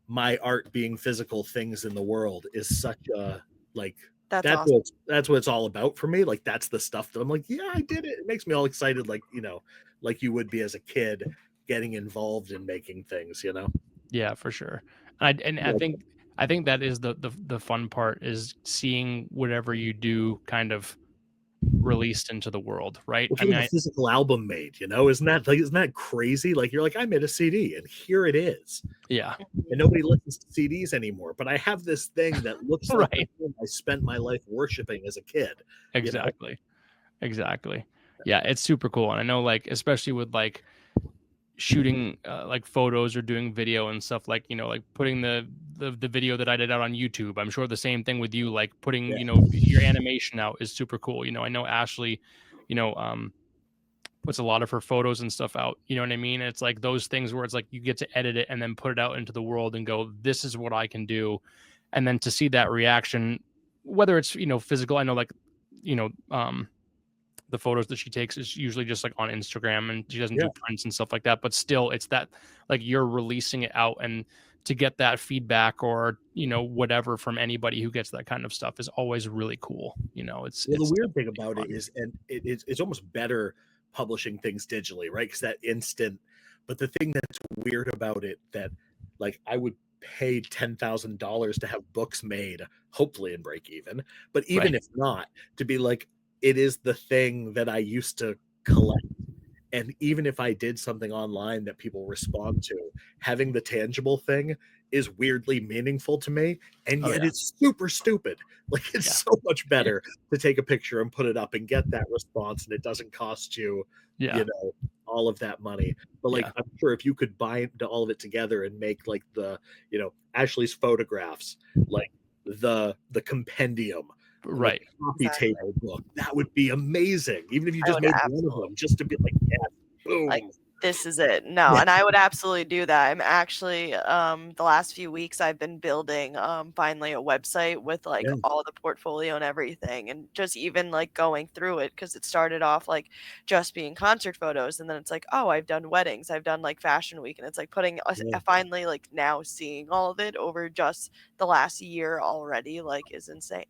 C: my art being physical things in the world is such a like
B: That's awesome.
C: that's what it's all about for me. Like that's the stuff that I'm like, yeah, I did it. It makes me all excited, like like you would be as a kid getting involved in making things.
A: Yeah, for sure. I think that is the fun part, is seeing whatever you do kind of released into the world, right?
C: Well, getting a physical album made, isn't that crazy? Like you're like, I made a CD and here it is.
A: Yeah.
C: And nobody listens to CDs anymore, but I have this thing that looks like
A: right.
C: I spent my life worshiping as a kid.
A: Exactly. Exactly. Yeah, it's super cool. And I know, like, especially with like shooting like photos or doing video and stuff, like, like putting the video that I did out on YouTube. I'm sure the same thing with you, like putting, your animation out is super cool. I know Ashley, puts a lot of her photos and stuff out. You know what I mean? It's like those things where it's like you get to edit it and then put it out into the world and go, this is what I can do. And then to see that reaction, whether it's, physical, I know like, the photos that she takes is usually just like on Instagram, and she doesn't do prints and stuff like that. But still, it's that like you're releasing it out, and to get that feedback or, whatever from anybody who gets that kind of stuff is always really cool. It's
C: the weird thing about it is, and it's almost better publishing things digitally, right? Because that instant. But the thing that's weird about it, that like I would pay $10,000 to have books made, hopefully in break even, but even if not, to be like, it is the thing that I used to collect. And even if I did something online that people respond to, having the tangible thing is weirdly meaningful to me. And yet it's super stupid. Like it's so much better to take a picture and put it up and get that response. And it doesn't cost you, all of that money. But like, I'm sure if you could bind all of it together and make like the, Ashley's photographs, like the compendium,
A: right,
C: coffee table book, that would be amazing. Even if you just made one of them, just to be like, boom,
B: like this is it. No, and I would absolutely do that. I'm actually the last few weeks I've been building finally a website with like all the portfolio and everything, and just even like going through it, because it started off like just being concert photos, and then it's like, oh, I've done weddings, I've done like fashion week, and it's like putting finally like now seeing all of it over just the last year already, like, is insane.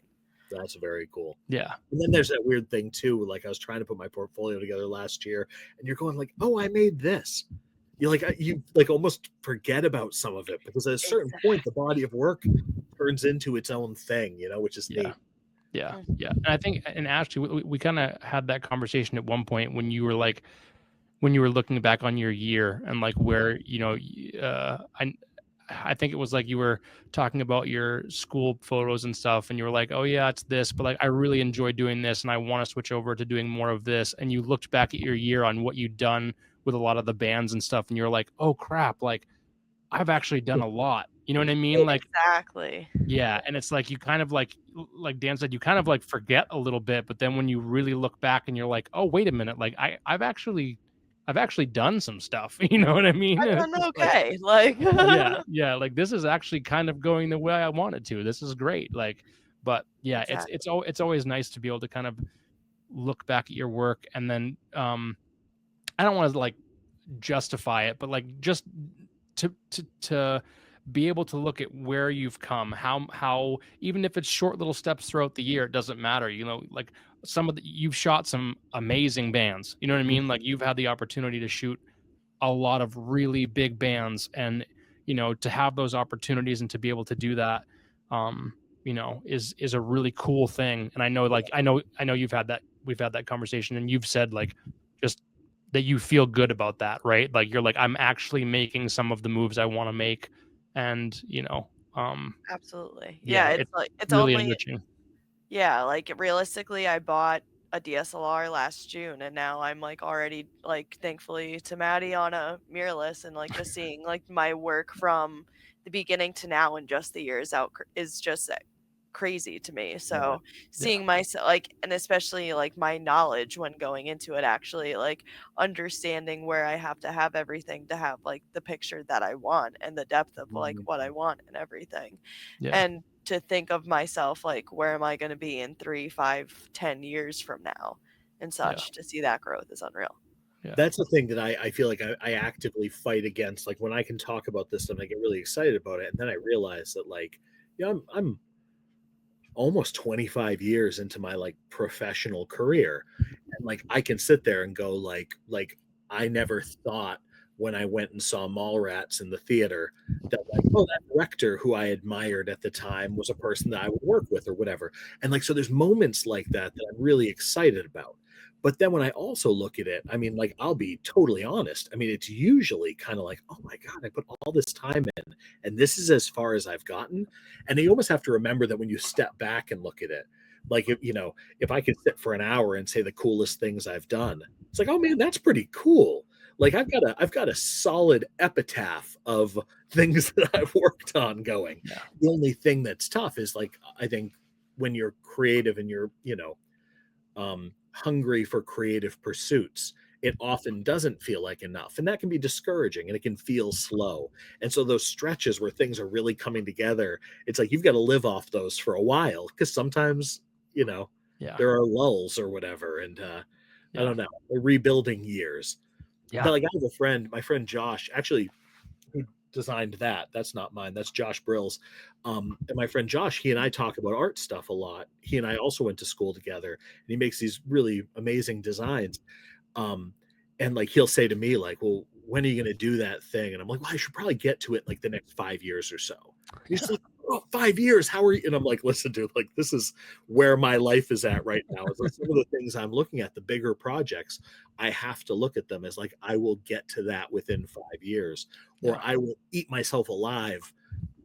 C: That's very cool.
A: Yeah.
C: And then there's that weird thing too. Like I was trying to put my portfolio together last year, and you're going like, oh, I made this. You like almost forget about some of it, because at a certain point, the body of work turns into its own thing, which is neat.
A: Yeah. And I think, and Ashley, we kind of had that conversation at one point when you were looking back on your year and like where, I think it was like you were talking about your school photos and stuff, and you were like, oh yeah, it's this, but like I really enjoy doing this and I want to switch over to doing more of this. And you looked back at your year on what you'd done with a lot of the bands and stuff, and you're like, oh crap, like I've actually done a lot. You know what I mean? Like,
B: exactly.
A: Yeah. And it's like you kind of like Dan said, you kind of like forget a little bit, but then when you really look back and you're like, oh, wait a minute, like I've actually done some stuff. You know what I mean?
B: I'm okay. Like
A: yeah, like this is actually kind of going the way I wanted to. This is great. Like, but yeah,
B: exactly.
A: it's always nice to be able to kind of look back at your work, and then I don't want to like justify it, but like just to be able to look at where you've come, how even if it's short little steps throughout the year, it doesn't matter. Like you've shot some amazing bands. You know what I mean? Like you've had the opportunity to shoot a lot of really big bands, and to have those opportunities and to be able to do that, is a really cool thing. And I know, like I know we've had that conversation, and you've said like just that you feel good about that, right? Like you're like, I'm actually making some of the moves I want to make. And
B: absolutely.
A: It's really enriching.
B: Yeah, like realistically, I bought a DSLR last June, and now I'm like already like thankfully to Maddie on a mirrorless, and like just seeing like my work from the beginning to now in just the years out is just crazy to me.
C: Yeah.
B: So
A: Yeah.
B: seeing myself like, and especially like my knowledge when going into it, actually like understanding where I have to have everything to have like the picture that I want and the depth of like what I want and everything.
A: Yeah.
B: And to think of myself like where am I going to be in 3, 5, 10 years from now and
A: Yeah.
B: such, to see that growth is unreal.
A: Yeah.
C: That's the thing that I feel like I actively fight against. Like when I can talk about this stuff, I get really excited about it, and then I realize that like, yeah, I'm almost 25 years into my like professional career, and like I can sit there and go like I never thought when I went and saw Mallrats in the theater that like, oh, that director who I admired at the time was a person that I would work with or whatever. And like so there's moments like that that I'm really excited about. But then when I also look at it, I mean, like, I'll be totally honest. I mean, it's usually kind of like, oh my God, I put all this time in, and this is as far as I've gotten. And you almost have to remember that when you step back and look at it, like, if, you know, if I could sit for an hour and say the coolest things I've done, it's like, oh man, that's pretty cool. Like I've got a solid epitaph of things that I've worked on going.
A: Yeah.
C: The only thing that's tough is like, I think when you're creative and you're, hungry for creative pursuits, it often doesn't feel like enough. And that can be discouraging and it can feel slow. And so those stretches where things are really coming together, it's like you've got to live off those for a while because sometimes, you know,
A: Yeah.
C: there are lulls or whatever. And I don't know, rebuilding years.
A: Yeah.
C: But like I have a friend, my friend Josh, actually, who designed that. That's not mine. That's Josh Brill's. And my friend Josh, he and I talk about art stuff a lot. He and I also went to school together, and he makes these really amazing designs. Um, and like he'll say to me, like, "Well, when are you going to do that thing?" And I'm like, "Well, I should probably get to it like the next 5 years or so." And he's like, "Oh, 5 years? How are you?" And I'm like, "Listen, dude, like this is where my life is at right now. It's like some of the things I'm looking at, the bigger projects, I have to look at them as like I will get to that within 5 years, or I will eat myself alive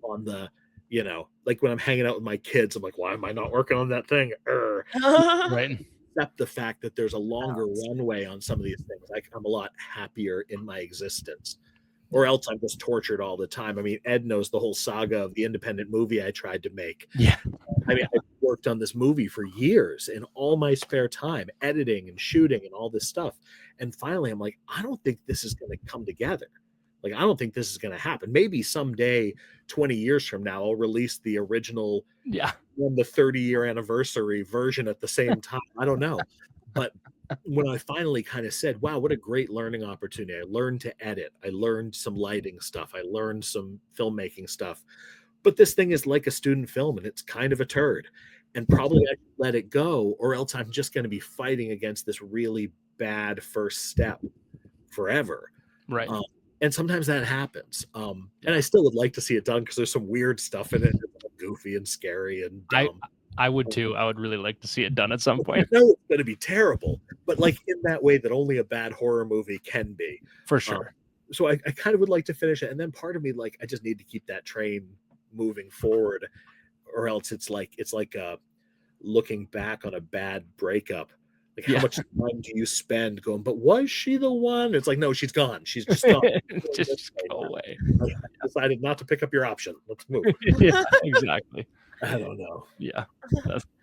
C: on the." Like when I'm hanging out with my kids, I'm like, why am I not working on that thing?
A: Right.
C: Accept the fact that there's a longer runway on some of these things. I'm a lot happier in my existence, or else I'm just tortured all the time. I mean, Ed knows the whole saga of the independent movie I tried to make.
A: Yeah.
C: I mean, I worked on this movie for years in all my spare time, editing and shooting and all this stuff. And finally, I'm like, I don't think this is going to come together. Like, I don't think this is going to happen. Maybe someday, 20 years from now, I'll release the original on the 30-year anniversary version at the same time. I don't know. But when I finally kind of said, wow, what a great learning opportunity. I learned to edit. I learned some lighting stuff. I learned some filmmaking stuff. But this thing is like a student film and it's kind of a turd. And probably I should let it go, or else I'm just going to be fighting against this really bad first step forever.
A: Right.
C: And sometimes that happens. And I still would like to see it done because there's some weird stuff in it, goofy and scary and dumb.
A: I would too. I would really like to see it done at some point.
C: I know it's going to be terrible, but like in that way that only a bad horror movie can be.
A: For sure.
C: So I kind of would like to finish it. And then part of me, like, I just need to keep that train moving forward, or else it's like looking back on a bad breakup. Like, how much time do you spend going, but was she the one? It's like, no, she's gone. She's just gone.
A: Just go away.
C: I decided not to pick up your option. Let's move.
A: Yeah, exactly.
C: I don't know.
A: Yeah,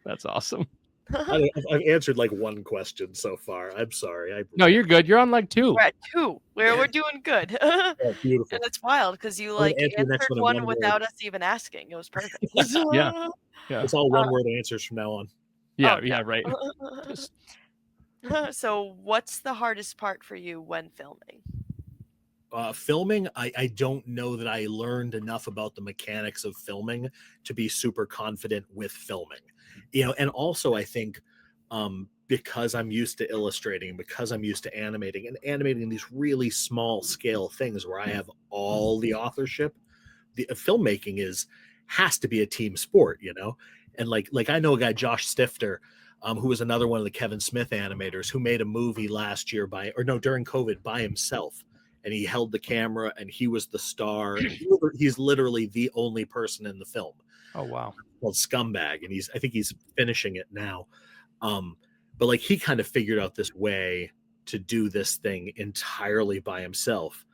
A: that's awesome.
C: I've answered like one question so far. I'm sorry.
A: No, you're good. You're on like 2.
B: We're at 2. We're doing good.
C: Oh, beautiful.
B: And it's wild because you like answered one without us even asking. It was perfect.
A: Yeah.
C: It's all one word answers from now on.
A: Yeah, right.
B: So what's the hardest part for you when filming?
C: Filming, I don't know that I learned enough about the mechanics of filming to be super confident with filming. And also I think because I'm used to illustrating, because I'm used to animating these really small scale things where I have all the authorship, the filmmaking has to be a team sport, and like I know a guy, Josh Stifter, who was another one of the Kevin Smith animators, who made a movie last year during COVID by himself. And he held the camera and he was the star. He's literally the only person in the film.
A: Oh, wow.
C: called Scumbag, and I think he's finishing it now. But like he kind of figured out this way to do this thing entirely by himself.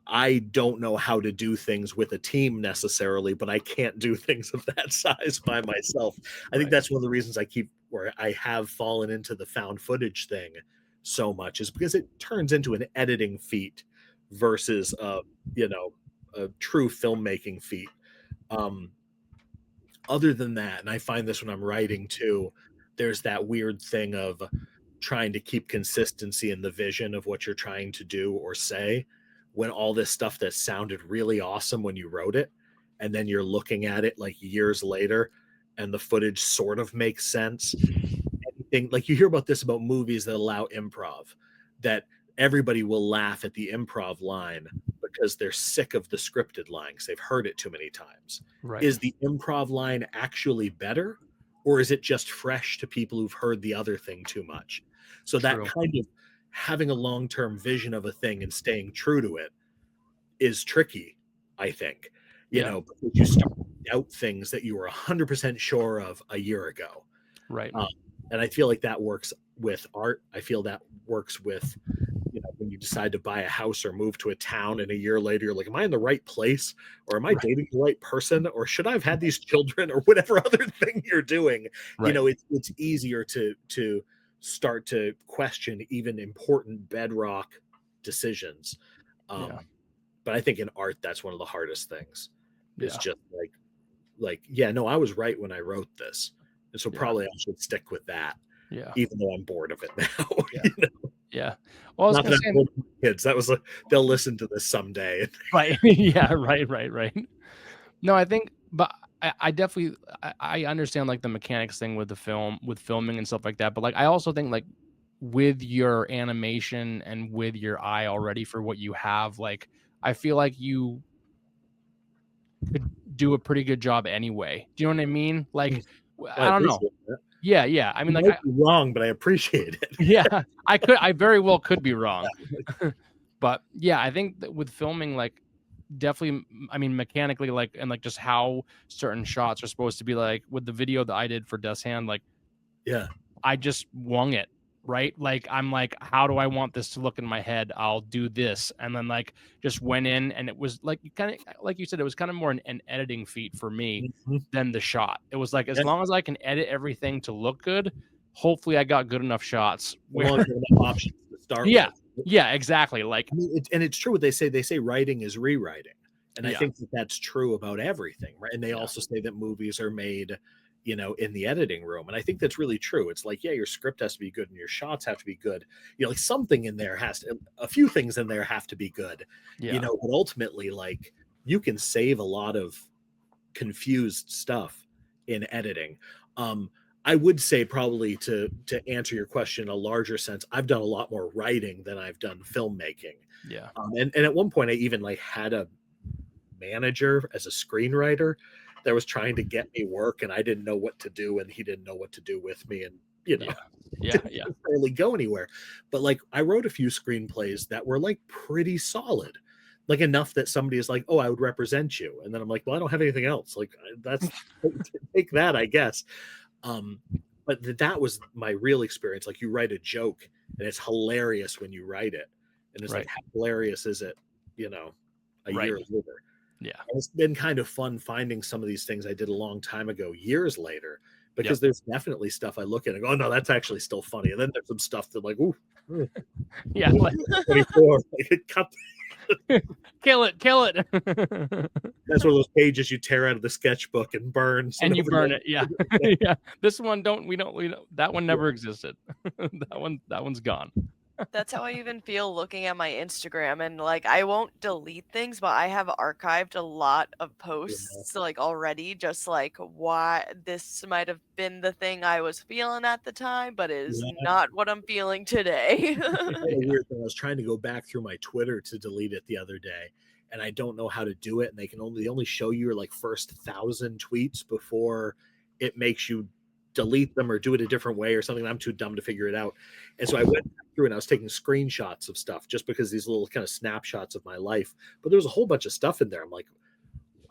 C: I don't know how to do things with a team necessarily, but I can't do things of that size by myself. I think that's one of the reasons I have fallen into the found footage thing so much, is because it turns into an editing feat versus a true filmmaking feat. Other than that, and I find this when I'm writing too, there's that weird thing of trying to keep consistency in the vision of what you're trying to do or say, when all this stuff that sounded really awesome when you wrote it, and then you're looking at it like years later and the footage sort of makes sense. Anything like you hear about this about movies that allow improv, that everybody will laugh at the improv line because they're sick of the scripted line because they've heard it too many times.
A: Right.
C: Is the improv line actually better, or is it just fresh to people who've heard the other thing too much? So that kind of having a long-term vision of a thing and staying true to it is tricky, I think. You know, because you start out things that you were 100% sure of a year ago.
A: Right.
C: And I feel like that works with art. I feel that works with, when you decide to buy a house or move to a town, and a year later you're like, am I in the right place, or am I dating the right person, or should I have had these children, or whatever other thing you're doing? It's easier to start to question even important bedrock decisions. But I think in art, that's one of the hardest things. It's just no, I was right when I wrote this, and so probably I should stick with that. Even though I'm bored of it now.
A: Well, I was
C: not
A: gonna
C: that I'm bored of my kids. That was they'll listen to this someday.
A: Right. Right. No, I think, but I definitely I understand like the mechanics thing with filming and stuff like that. But like I also think like with your animation and with your eye already for what you have, like I feel like you could do a pretty good job anyway. Do you know what I mean? Like I don't know. Yeah. I mean, like,
C: might be wrong, but I appreciate it.
A: Yeah, I very well could be wrong. But yeah, I think that with filming, like, definitely, I mean, mechanically, like, and like just how certain shots are supposed to be, like with the video that I did for Death's Hand, like, I just wung it, right? Like, I'm like, how do I want this to look in my head? I'll do this. And then, like, just went in, and it was like, kind of, like you said, it was kind of more an editing feat for me than the shot. It was like, as long as I can edit everything to look good, hopefully I got good enough shots.
C: Options to start with.
A: Yeah, exactly. Like,
C: I mean, and it's true what they say writing is rewriting. And I think that's true about everything, right? And they also say that movies are made, in the editing room. And I think that's really true. It's like, your script has to be good and your shots have to be good. Like something in there a few things in there have to be good, but ultimately, like, you can save a lot of confused stuff in editing. I would say probably to answer your question in a larger sense, I've done a lot more writing than I've done filmmaking. And at one point I even like had a manager as a screenwriter that was trying to get me work, and I didn't know what to do, and he didn't know what to do with me, and didn't really go anywhere. But like I wrote a few screenplays that were like pretty solid, like enough that somebody is like, oh, I would represent you, and then I'm like, well, I don't have anything else. Like that's take that, I guess. But that was my real experience. Like you write a joke and it's hilarious when you write it, and it's like, how hilarious is it, a year later? And it's been kind of fun finding some of these things I did a long time ago, years later, because there's definitely stuff I look at and go, oh no, that's actually still funny. And then there's some stuff that like, ooh,
A: like
C: 24, like, cut.
A: Kill it.
C: That's one of those pages you tear out of the sketchbook and burn.
A: And you burn it. Yeah. This one we don't that one never existed. that one's gone.
B: That's how I even feel looking at my Instagram, and like I won't delete things, but I have archived a lot of posts like already, just like why this might have been the thing I was feeling at the time, but it is not what I'm feeling today.
C: Weird thing. I was trying to go back through my Twitter to delete it the other day, and I don't know how to do it. And they only show you your like first 1,000 tweets before it makes you delete them or do it a different way or something. I'm too dumb to figure it out. And so I went through and I was taking screenshots of stuff just because these little kind of snapshots of my life, but there was a whole bunch of stuff in there. I'm like,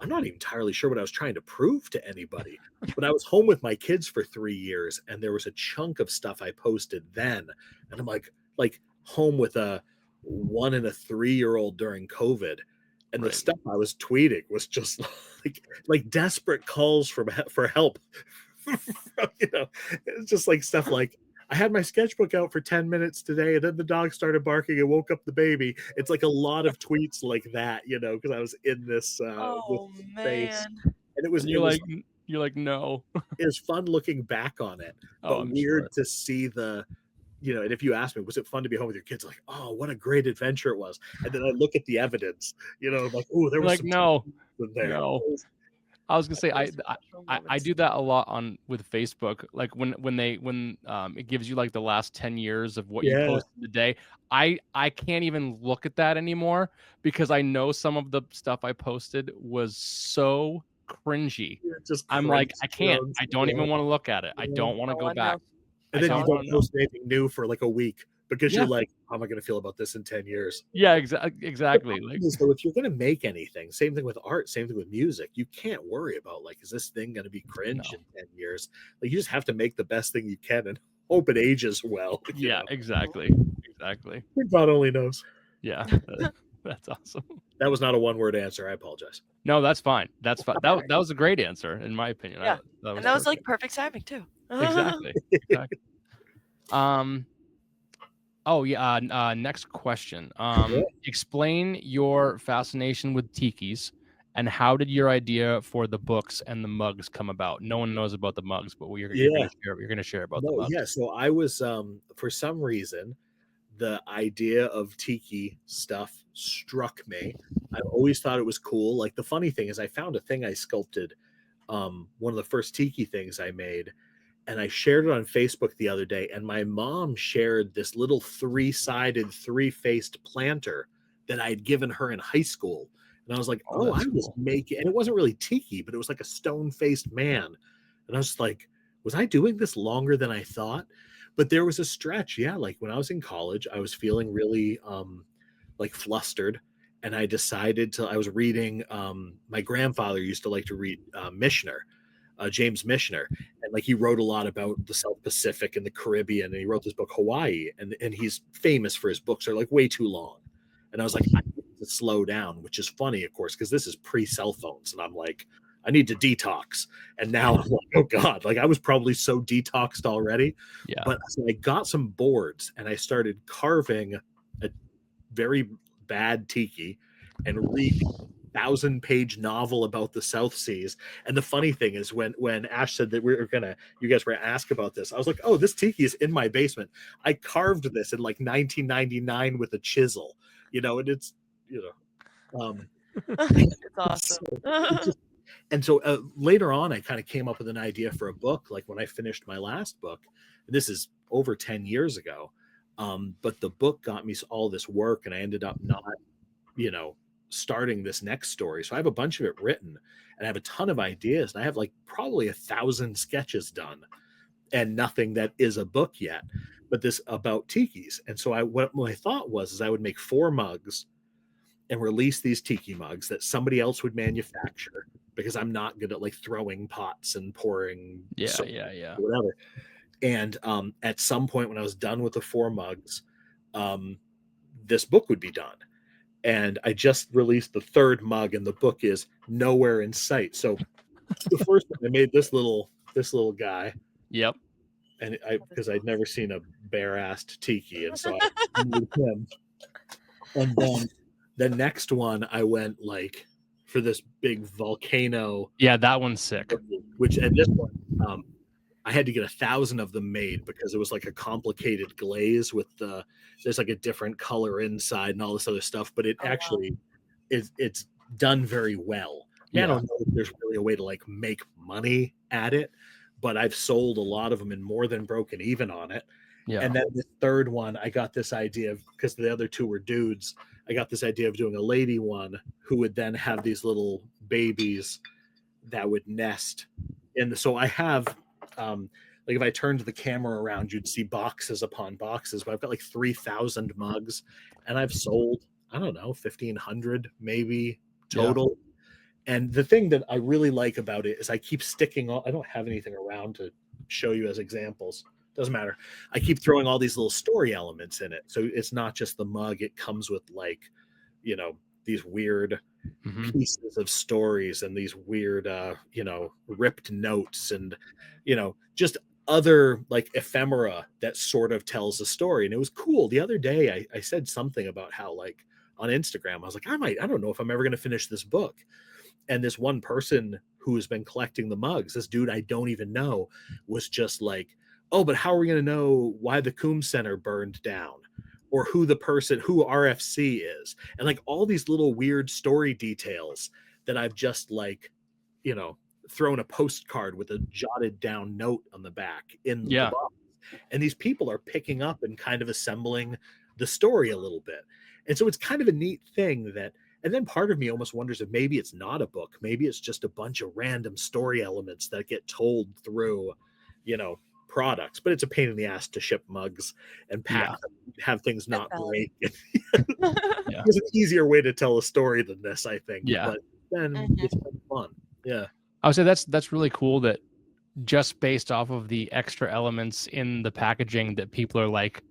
C: I'm not even entirely sure what I was trying to prove to anybody. But I was home with my kids for 3 years, and there was a chunk of stuff I posted then, and I'm like home with a 1 and a 3-year-old during COVID, and the
A: Right.
C: stuff I was tweeting was just like desperate calls for help. It's just like stuff like, I had my sketchbook out for 10 minutes today, and then the dog started barking and woke up the baby. It's like a lot of tweets like that, because I was in this
B: Oh
C: space,
B: man.
C: and it was
A: And
C: it was
A: you're like, no.
C: it was fun looking back on it,
A: Oh,
C: but
A: I'm
C: weird
A: sure.
C: to see and if you ask me, was it fun to be home with your kids? Like, oh, what a great adventure it was. And then I look at the evidence, like, oh, there
A: You're
C: was
A: like,
C: some
A: no,
C: in there.
A: no. I was gonna say
B: Those special
A: I
B: moments.
A: do that a lot with Facebook. Like when it gives you like the last 10 years of what you
C: Yeah,
A: posted today. I can't even look at that anymore because I know some of the stuff I posted was so cringy.
C: just
A: I'm like,
C: Christ
A: I can't.
C: Jones.
A: I don't
C: Yeah,
A: even want to look at it. I
C: yeah.
A: don't want to
B: No
A: go
B: one
A: back.
B: knows.
C: And
A: I
C: then you
A: don't
B: Awesome.
A: want
C: don't
A: to know.
C: post anything new for like a week because
A: Yeah.
C: you're like, how am I going to feel about this in 10 years?
A: Yeah,
C: The
A: exactly.
C: problem
A: Like,
C: is, though, if you're going to make anything, same thing with art, same thing with music, you can't worry about, like, is this thing going to be cringe
A: no.
C: in 10 years? Like, you just have to make the best thing you can and hope it ages well.
A: Yeah, exactly. Exactly.
C: God only knows.
A: Yeah. That's awesome.
C: That was not a one-word answer. I apologize.
A: No, that's fine. That's fine. That was a great answer in my opinion.
B: Yeah.
A: That was
B: And that was
A: perfect.
B: like perfect timing too.
A: Exactly. Exactly. Oh yeah. Next question.
C: Yeah.
A: Explain your fascination with tikis, and how did your idea for the books and the mugs come about? No one knows about the mugs, but you're
C: Yeah.
A: gonna share. You're gonna share about the
C: No,
A: mugs.
C: yeah. So I was, for some reason, the idea of tiki stuff struck me. I always thought it was cool. Like, the funny thing is, I found a thing I sculpted, one of the first tiki things I made, and I shared it on Facebook the other day. And my mom shared this little three-sided, three-faced planter that I had given her in high school. And I was like,
A: Oh,
C: oh, I
A: that's
C: was
A: cool.
C: making, and it wasn't really tiki, but it was like a stone-faced man. And I was like, was I doing this longer than I thought? But there was a stretch, yeah. Like, when I was in college, I was feeling really like flustered, and I was reading. My grandfather used to like to read Mishner, James Mishner, and like he wrote a lot about the South Pacific and the Caribbean, and he wrote this book Hawaii, and he's famous for his books are like way too long. And I was like, I need to slow down, which is funny, of course, because this is pre-cell phones, and I'm like, I need to detox. And now I'm like, oh God, like I was probably so detoxed already.
A: Yeah.
C: But so I got some boards and I started carving a very bad tiki and reading 1,000-page novel about the South Seas. And the funny thing is, when Ash said that you guys were gonna ask about this, I was like, oh, this tiki is in my basement. I carved this in like 1999 with a chisel, and it's,
B: It's awesome.
C: so, and so later on, I kind of came up with an idea for a book. Like, when I finished my last book, this is over 10 years ago. But the book got me all this work, and I ended up not, starting this next story. So I have a bunch of it written, and I have a ton of ideas, and I have like probably 1,000 sketches done, and nothing that is a book yet. But this about tikis. And so what my thought was is I would make 4 mugs and release these tiki mugs that somebody else would manufacture, because I'm not good at like throwing pots and pouring
A: Yeah. Yeah.
C: whatever. And at some point when I was done with the 4 mugs, this book would be done. And I just released the 3rd mug, and the book is nowhere in sight. So the first one, I made this little guy,
A: Yep.
C: and because I'd never seen a bare-assed tiki, and so I made him. And then the next one, I went like for this big volcano.
A: Yeah, that one's sick.
C: And this one, I had to get 1,000 of them made because it was like a complicated glaze with there's like a different color inside and all this other stuff. But it actually it's done very well. Yeah, I don't know if there's really a way to like make money at it, but I've sold a lot of them and more than broken even on it.
A: Yeah.
C: And then the 3rd one, I got this idea of, because the other 2 were dudes, I got this idea of doing a lady one who would then have these little babies that would nest. And so I have, like, if I turned the camera around, you'd see boxes upon boxes, but I've got like 3,000 mugs, and I've sold, I don't know, 1,500 maybe total. And the thing that I really like about it is I keep sticking all, I don't have anything around to show you as examples. Doesn't matter. I keep throwing all these little story elements in it. So it's not just the mug, it comes with like, you know, these weird
A: Mhm.
C: pieces of stories and these weird you know, ripped notes and, you know, just other like ephemera that sort of tells a story. And it was cool. The other day I said something about how like on Instagram, I was like, I don't know if I'm ever going to finish this book. And this one person who has been collecting the mugs, this dude I don't even know, was just like, oh, but how are we going to know why the Coombs Center burned down, or who the person, who RFC is, and like all these little weird story details that I've just like, you know, thrown a postcard with a jotted down note on the back in the
A: Yeah.
C: box. And these people are picking up and kind of assembling the story a little bit. And so it's kind of a neat thing that, and then part of me almost wonders if maybe it's not a book. Maybe it's just a bunch of random story elements that get told through, you know, products. But it's a pain in the ass to ship mugs and pack
A: Yeah.
C: them, have things
B: That's
C: not
B: valid.
C: break.
A: Yeah.
C: There's an easier way to tell a story than this, I think.
A: Yeah.
C: But then
B: Mhm.
C: it's been fun. Yeah.
A: I would say that's really cool that just based off of the extra elements in the packaging that people are like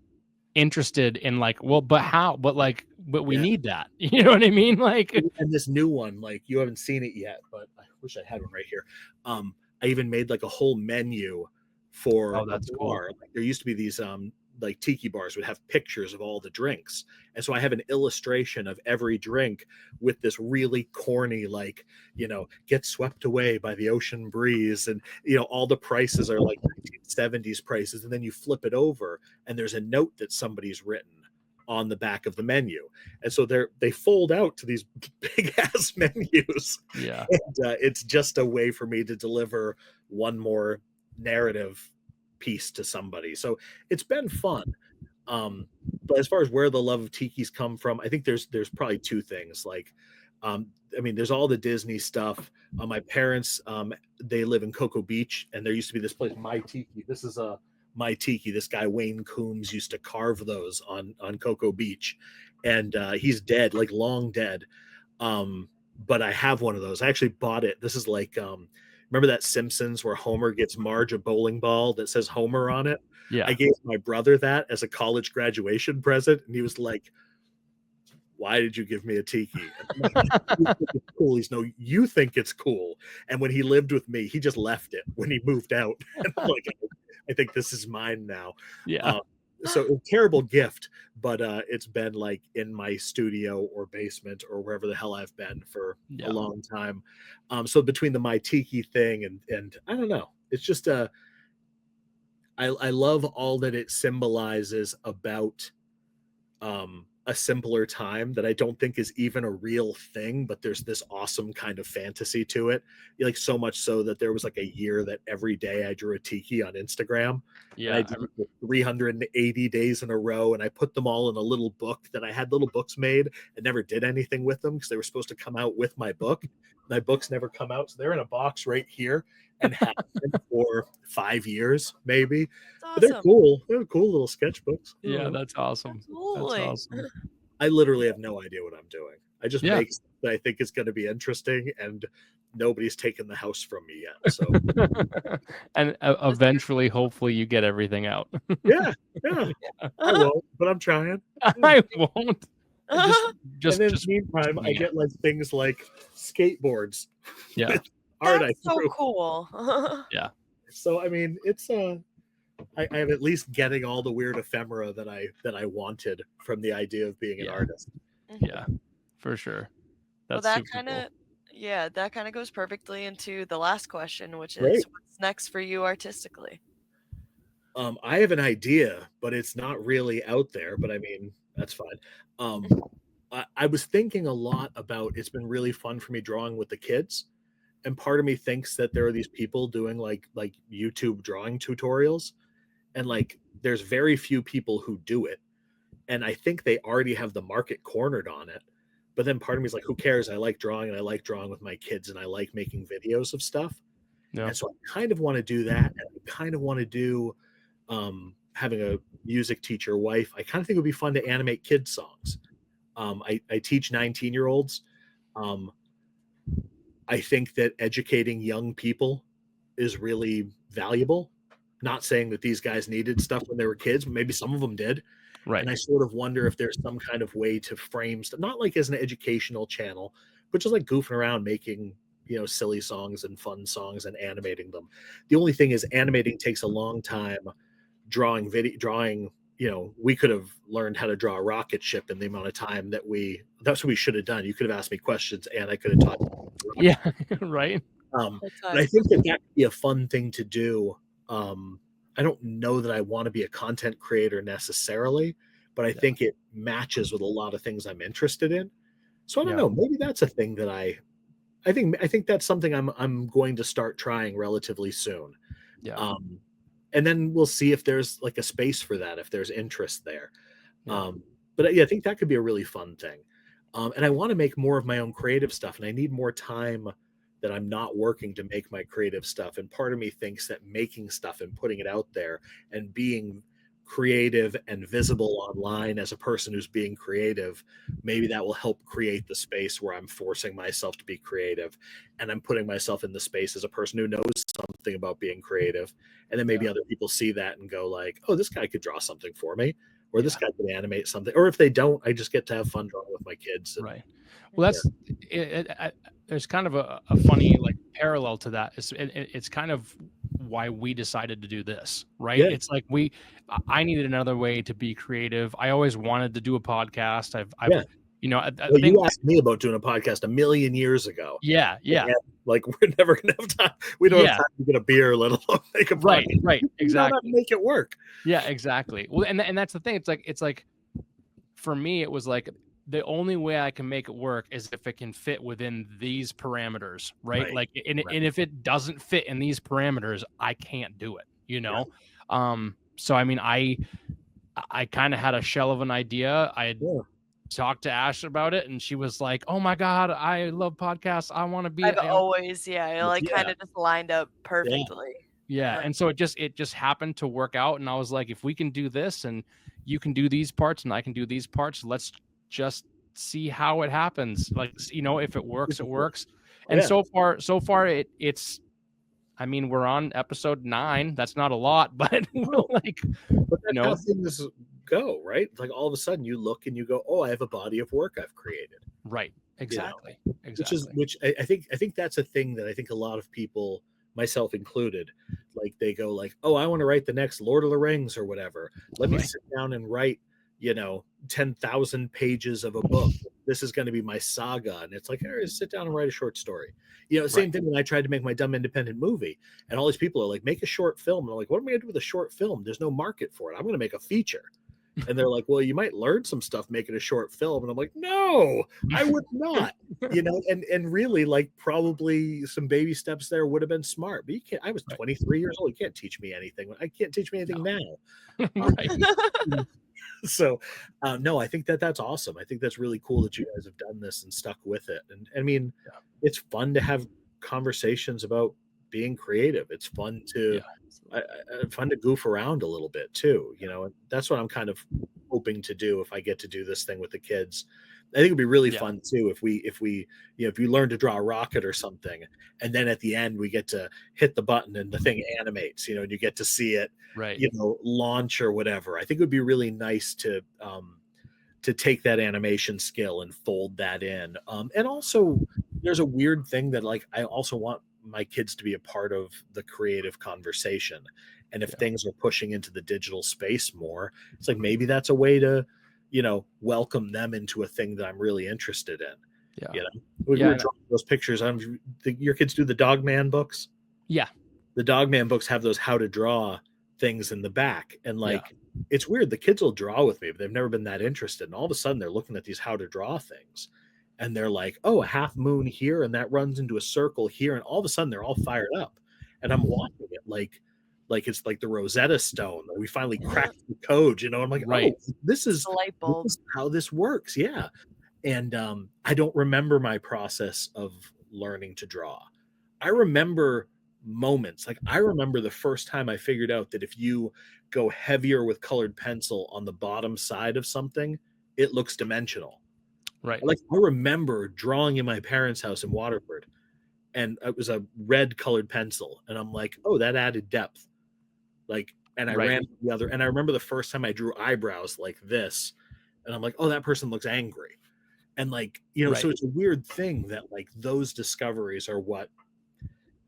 A: interested in, like, well, but how? But we
C: Yeah.
A: need that. You know what I mean? Like,
C: And this new one, like you haven't seen it yet, but I wish I had one right here. I even made like a whole menu for
A: oh,
C: a
A: that's cool.
C: bar. Like there used to be these like tiki bars would have pictures of all the drinks. And so I have an illustration of every drink with this really corny, like, you know, get swept away by the ocean breeze. And, you know, all the prices are like 1970s prices. And then you flip it over and there's a note that somebody's written on the back of the menu. And so they fold out to these big ass menus.
A: Yeah.
C: And it's just a way for me to deliver one more narrative piece to somebody. So it's been fun. But as far as where the love of tiki's come from, I think there's probably two things. Like, I mean, there's all the Disney stuff. My parents, they live in Cocoa Beach, and there used to be this place, My Tiki. This is a My Tiki. This guy Wayne Coombs used to carve those on Cocoa Beach, and he's dead, like long dead. But I have one of those. I actually bought it. This is like, remember that Simpsons where Homer gets Marge a bowling ball that says Homer on it? I
A: Yeah.
C: gave my brother that as a college graduation present, and he was like, "Why did you give me a tiki?" And I'm like, "You think it's cool." He's, "No, you think it's cool." And when he lived with me, he just left it when he moved out. And I'm like, "I think this is mine now."
A: Yeah.
C: Um, so a terrible gift, but it's been like in my studio or basement or wherever the hell I've been for a
A: Yeah.
C: long time. So between the My Tiki thing and I don't know, it's just I love all that it symbolizes about a simpler time that I don't think is even a real thing, but there's this awesome kind of fantasy to it. Like so much so that there was like a year that every day I drew a tiki on Instagram, and I
A: Yeah.
C: did it for 380 days in a row, and I put them all in a little book that I had little books made and never did anything with them because they were supposed to come out with my book. My books never come out, so they're in a box right here and have been for 5 years maybe. But
B: That's
C: they're
B: awesome.
C: cool. They're cool little sketchbooks. I don't
A: Yeah.
C: know.
A: That's awesome. That's
B: Absolutely.
A: awesome.
C: I literally have no idea what I'm doing. I just
A: Yeah.
C: make stuff that I think is going to be interesting, and nobody's taken the house from me yet. So
A: And
B: Just your
A: eventually, hopefully, you get everything out.
C: yeah, yeah, I won't, but I'm trying. Yeah.
A: I won't.
C: And just and then
A: Just
C: meantime, I
A: wing it.
C: get like things like skateboards
A: Yeah.
C: with art I
B: That's so
C: drew.
B: cool.
A: Yeah.
C: So I mean, it's I am at least getting all the weird ephemera that I wanted from the idea of being an
A: Yeah.
C: artist.
A: Yeah. For sure.
B: Well,
A: That's
B: that
A: super
B: kind
A: cool.
B: of, yeah, that kind of goes perfectly into the last question, which is
C: Great.
B: what's next for you artistically?
C: I have an idea, but it's not really out there. But I mean, that's fine. Um, I was thinking a lot about it's been really fun for me drawing with the kids. And part of me thinks that there are these people doing like YouTube drawing tutorials. And like there's very few people who do it. And I think they already have the market cornered on it. But then part of me is like, who cares? I like drawing and I like drawing with my kids and I like making videos of stuff.
A: Yeah.
C: And so I kind of want to do that. And I kind of want to do having a music teacher wife. I kind of think it would be fun to animate kids songs. I teach 19-year-olds. Um, I think that educating young people is really valuable. Not saying that these guys needed stuff when they were kids, but maybe some of them did.
A: Right.
C: And I sort of wonder if there's some kind of way to frame stuff, not like as an educational channel, but just like goofing around, making, silly songs and fun songs and animating them. The only thing is animating takes a long time. Drawing, we could have learned how to draw a rocket ship in the amount of time that's what we should have done. You could have asked me questions and I could have taught you.
A: Yeah. Right.
C: But I think that could be a fun thing to do. I don't know that I want to be a content creator necessarily, but I think it matches with a lot of things I'm interested in. So I don't know. Maybe that's a thing that I think that's something I'm going to start trying relatively soon.
A: Yeah.
C: And then we'll see if there's like a space for that, if there's interest there.
A: Yeah.
C: But yeah, I think that could be a really fun thing. And I want to make more of my own creative stuff, and I need more time that I'm not working to make my creative stuff. And part of me thinks that making stuff and putting it out there and being creative and visible online as a person who's being creative, maybe that will help create the space where I'm forcing myself to be creative, and I'm putting myself in the space as a person who knows something about being creative. And then maybe other people see that and go like, oh, this guy could draw something for me, or this guy could animate something. Or if they don't, I just get to have fun drawing with my kids. And,
A: right. Well, that's there's kind of a funny like parallel to that. It's kind of why we decided to do this, right?
C: Yeah.
A: It's like I needed another way to be creative. I always wanted to do a podcast. I've I
C: well,
A: think
C: you asked me about doing a podcast a million years ago.
A: Yeah.
C: Like we're never gonna have time. We don't have time to get a beer, let alone make a podcast.
A: Right, exactly.
C: Make it work.
A: Yeah, exactly. Well, and that's the thing. It's like for me, it was like the only way I can make it work is if it can fit within these parameters, right? Like, and if it doesn't fit in these parameters, I can't do it, So, I mean, I kind of had a shell of an idea. I talked to Ash about it, and she was like, oh my God, I love podcasts. I want to be.
B: I've always, kind of just lined up perfectly.
A: Yeah. And so it just happened to work out. And I was like, if we can do this and you can do these parts and I can do these parts, let's just see how it happens. Like, if it works, it works. And so far it's, I mean, we're on episode 9. That's not a lot, but
C: but that's how things go, right? Like all of a sudden you look and you go, oh, I have a body of work I've created.
A: Right. Exactly.
C: Which I think that's a thing that I think a lot of people, myself included, like they go like, oh, I want to write the next Lord of the Rings or whatever. Let me sit down and write, 10,000 pages of a book. This is going to be my saga. And it's like, hey, sit down and write a short story. Same thing when I tried to make my dumb independent movie, and all these people are like, make a short film. And I'm like, what am I going to do with a short film? There's no market for it. I'm going to make a feature. And they're like, well, you might learn some stuff making a short film. And I'm like, no, I would not, and really like probably some baby steps there would have been smart, but you can't. I was 23 years old. You can't teach me anything. I can't teach me anything now. So no, I think that's awesome. I think that's really cool that you guys have done this and stuck with it. And I mean, it's fun to have conversations about being creative. It's fun to fun to goof around a little bit too, and that's what I'm kind of hoping to do if I get to do this thing with the kids. I think it'd be really fun too if you learn to draw a rocket or something, and then at the end we get to hit the button and the thing animates, and you get to see it launch or whatever. I think it would be really nice to take that animation skill and fold that in. And also there's a weird thing that like I also want my kids to be a part of the creative conversation. And if things are pushing into the digital space more, it's like maybe that's a way to welcome them into a thing that I'm really interested in. We were drawing those pictures. Your kids do the Dogman books. The Dogman books have those how to draw things in the back, and like it's weird, the kids will draw with me, but they've never been that interested, and all of a sudden they're looking at these how to draw things, and they're like, oh, a half moon here, and that runs into a circle here, and all of a sudden they're all fired up, and I'm watching it like it's like the Rosetta Stone. We finally cracked the code, I'm like, oh, this is how this works. And I don't remember my process of learning to draw. I remember moments. Like I remember the first time I figured out that if you go heavier with colored pencil on the bottom side of something, it looks dimensional. Like I remember drawing in my parents' house in Waterford, and it was a red colored pencil, and I'm like, oh, that added depth. Like, and I
A: Right.
C: ran the other, and I remember the first time I drew eyebrows like this, and I'm like, oh, that person looks angry. And like, you know,
A: Right.
C: so it's a weird thing that like those discoveries are what,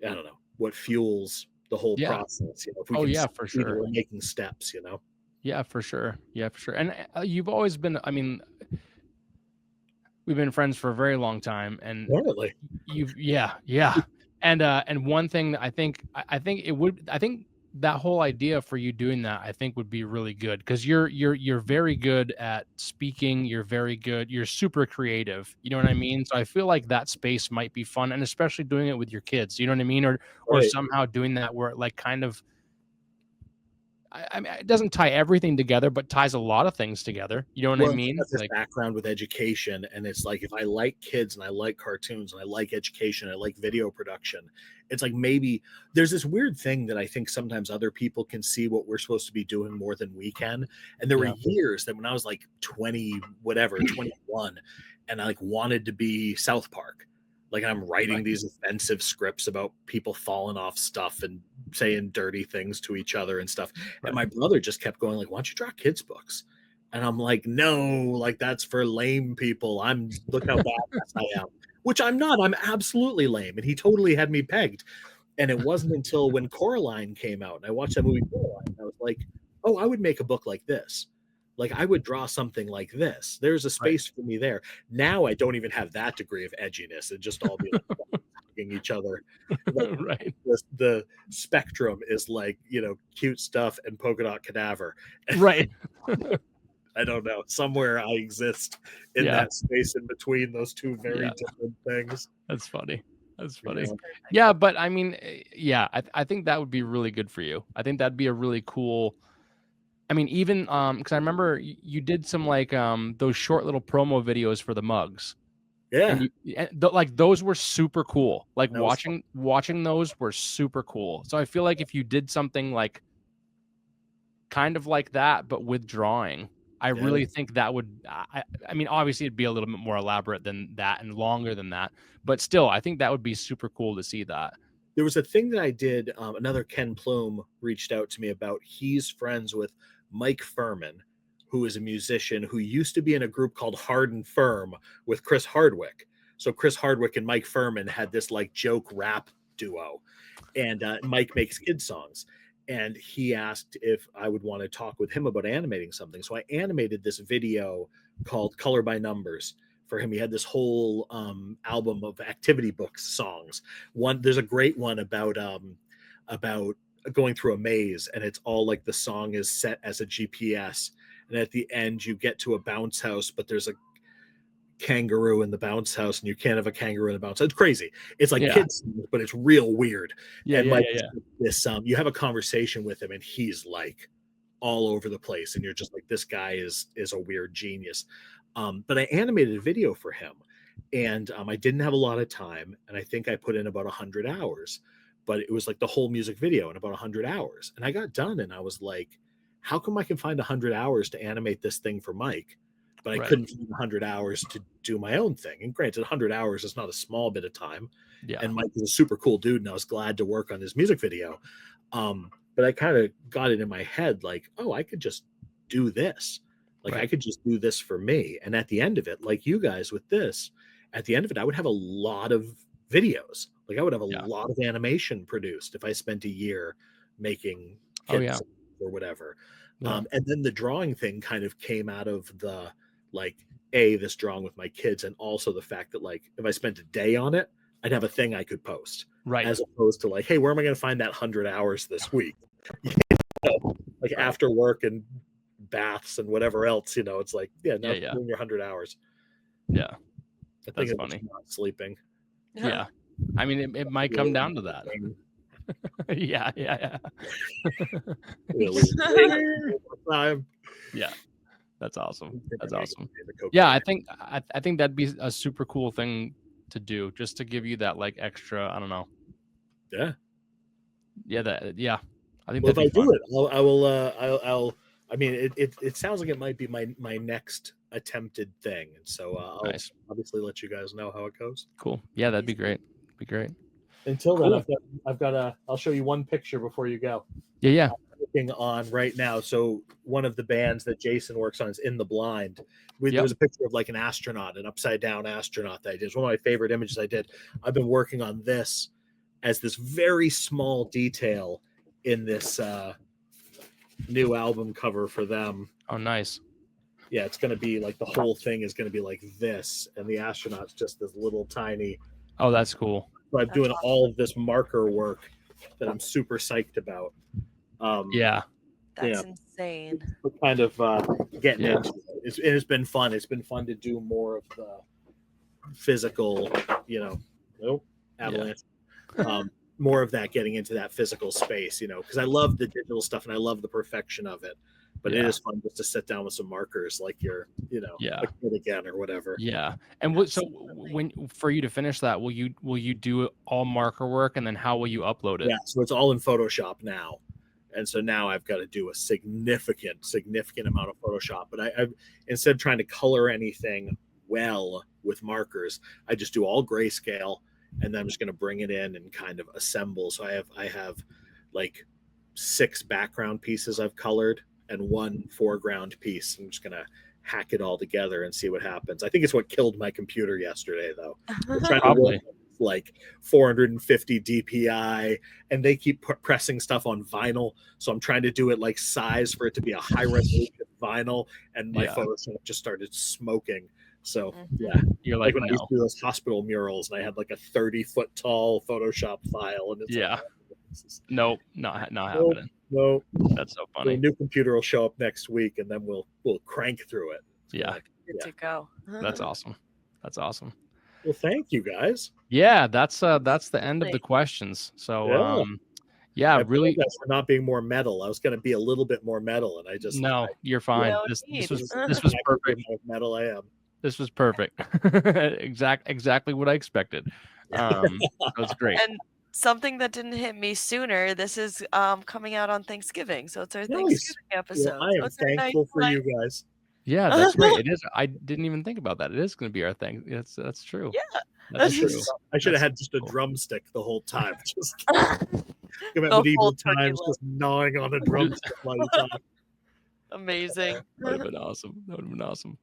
C: I don't know, what fuels the whole
A: Yeah.
C: process. You know, if we
A: Oh
C: can
A: yeah,
C: see
A: for
C: that
A: sure.
C: we're making steps, you know.
A: Yeah, for sure. Yeah, for sure. And you've always been, I mean, we've been friends for a very long time, and
C: Definitely.
A: yeah. And one thing that I think it would, I think that whole idea for you doing that, I think would be really good, because you're very good at speaking. You're very good. You're super creative. You know what I mean? So I feel like that space might be fun, and especially doing it with your kids. You know what I mean? Or
C: Right.
A: somehow doing that where it like kind of, I mean, it doesn't tie everything together, but ties a lot of things together. You know what I
C: Well, I
A: mean?
C: got this
A: Like,
C: background with education, and it's like if I like kids and I like cartoons and I like education, I like video production, it's like maybe there's this weird thing that I think sometimes other people can see what we're supposed to be doing more than we can. And there were
A: yeah,
C: years that when I was like 20, whatever, 21, and I like wanted to be South Park. Like I'm writing
A: right,
C: these offensive scripts about people falling off stuff and saying dirty things to each other and stuff. And
A: right,
C: my brother just kept going like, "Why don't you draw kids' books?" And I'm like, no, like that's for lame people. Look how badass I am, which I'm not. I'm absolutely lame. And he totally had me pegged. And it wasn't until when Coraline came out and I watched that movie Coraline, I was like, oh, I would make a book like this. Like I would draw something like this. There's a
A: right,
C: space for me there. Now I don't even have that degree of edginess. It just all be like hugging each other. Like
A: right,
C: the spectrum is like, you know, cute stuff and polka dot cadaver.
A: right.
C: I don't know. Somewhere I exist in
A: Yeah,
C: that space in between those two very
A: yeah.
C: different things.
A: That's funny. That's
C: You
A: funny.
C: know?
B: Perfect.
A: Yeah, but I mean, yeah, I think that would be really good for you. I think that'd be a really cool. I mean, even because I remember you did some like those short little promo videos for the mugs, and
C: Yeah,
A: like those were super cool. Like
C: that was fun.
A: watching those were super cool. So I feel like if you did something like kind of like that, but with drawing, I
C: Yeah.
A: really think that would. I mean, obviously, it'd be a little bit more elaborate than that and longer than that, but still, I think that would be super cool to see that.
C: There was a thing that I did. Another Ken Plume reached out to me about. He's friends with Mike Furman, who is a musician who used to be in a group called Hard and Firm with Chris Hardwick. So Chris Hardwick and Mike Furman had this like joke rap duo, and Mike makes kid songs. And he asked if I would want to talk with him about animating something. So I animated this video called Color by Numbers for him. He had this whole album of activity books songs. There's a great one about going through a maze, and it's all like the song is set as a GPS. And at the end, you get to a bounce house, but there's a kangaroo in the bounce house and you can't have a kangaroo in the bounce house. It's crazy. It's like
A: Yeah,
C: kids, but it's real weird.
A: yeah,
C: And
A: yeah,
C: Mike,
A: yeah, yeah.
C: this you have a conversation with him and he's like all over the place, and you're just like, this guy is a weird genius. But I animated a video for him, and I didn't have a lot of time, and I think I put in about 100 hours, but it was like the whole music video in about 100 hours. And I got done and I was like, how come I can find 100 hours to animate this thing for Mike, but I
A: Right.
C: couldn't find 100 hours to do my own thing? And granted, 100 hours is not a small bit of time.
A: Yeah.
C: And Mike is a super cool dude, and I was glad to work on his music video. But I kind of got it in my head like, oh, I could just do this. Like I
A: Right.
C: could just do this for me. And at the end of it, like you guys with this, at the end of it, I would have a lot of videos. Like I would have a
A: Yeah.
C: lot of animation produced if I spent a year making
A: Oh yeah.
C: kids or whatever.
A: Yeah.
C: And then the drawing thing kind of came out of the like this drawing with my kids, and also the fact that like if I spent a day on it, I'd have a thing I could post,
A: Right.
C: as opposed to like, hey, where am I going to find that 100 hours this week? Like
A: Right.
C: after work and baths and whatever else, you know, it's like, yeah, now
A: Yeah.
C: doing your 100 hours.
A: Yeah.
C: I think
A: That's
C: it was
A: funny.
C: not sleeping.
A: Yeah. I mean, it might come down to that. Yeah. Yeah.
C: Really. Time.
A: Yeah. That's awesome. That's awesome.
C: The
A: Yeah,
C: cocaine.
A: I think that'd be a super cool thing to do, just to give you that like extra. I don't know.
C: Yeah.
A: Yeah. I think
C: Well, if
A: that'd
C: I
A: be fun.
C: do it, I will. I'll. I mean, it sounds like it might be my next attempted thing, and so I'll
A: Nice.
C: obviously let you guys know how it goes.
A: Cool. Yeah, that'd be great. Be great.
C: Until
A: Cool.
C: then, I've got I'll show you one picture before you go.
A: Yeah.
C: I'm working on right now. So one of the bands that Jason works on is In the Blind. There was a picture of like an astronaut, an upside down astronaut that I did. It's one of my favorite images I did. I've been working on this as this very small detail in this new album cover for them.
A: Oh, nice.
C: Yeah, it's going to be like the whole thing is going to be like this, and the astronaut's just this little tiny.
A: Oh, that's cool.
C: So I'm doing all of this marker work that I'm super psyched about.
B: That's insane.
C: We're kind of getting into it. It's been fun. It's been fun to do more of the physical, avalanche. More of that, getting into that physical space, because I love the digital stuff and I love the perfection of it. But it is fun just to sit down with some markers, like you're, a kid again or whatever.
A: Yeah. And so for you to finish that, will you do all marker work, and then how will you upload it?
C: Yeah. So it's all in Photoshop now. And so now I've got to do a significant amount of Photoshop. But I've instead of trying to color anything well with markers, I just do all grayscale, and then I'm just going to bring it in and kind of assemble. So I have like 6 background pieces I've colored and 1 foreground piece. I'm just going to hack it all together and see what happens. I think it's what killed my computer yesterday, though. Probably. Like 450 DPI, and they keep pressing stuff on vinyl. So I'm trying to do it like size for it to be a high resolution vinyl, and my Photoshop just started smoking. So
A: you're like
C: when I used to do those hospital murals, and I had like a 30-foot tall Photoshop file, and it's
A: nope, not happening.
C: No,
A: that's so funny.
C: The new computer will show up next week, and then we'll crank through it.
B: Good to go.
A: That's awesome.
C: Well, thank you guys.
A: Yeah, that's the end of the questions. So I really
C: for not being more metal. I was going to be a little bit more metal, and I just
A: you're fine. This was perfect.
C: Metal I am.
A: This was perfect. Exactly what I expected. That's great.
B: And something that didn't hit me sooner. This is coming out on Thanksgiving, so it's our Thanksgiving episode.
C: Well, I am thankful for you guys.
A: Yeah, that's right. It is. I didn't even think about that. It is going to be our thing. That's true.
B: Yeah,
A: that's true.
C: I should have had just a drumstick the whole time. Just medieval times, just gnawing on a drumstick while you talk.
B: Amazing.
A: That would have been awesome.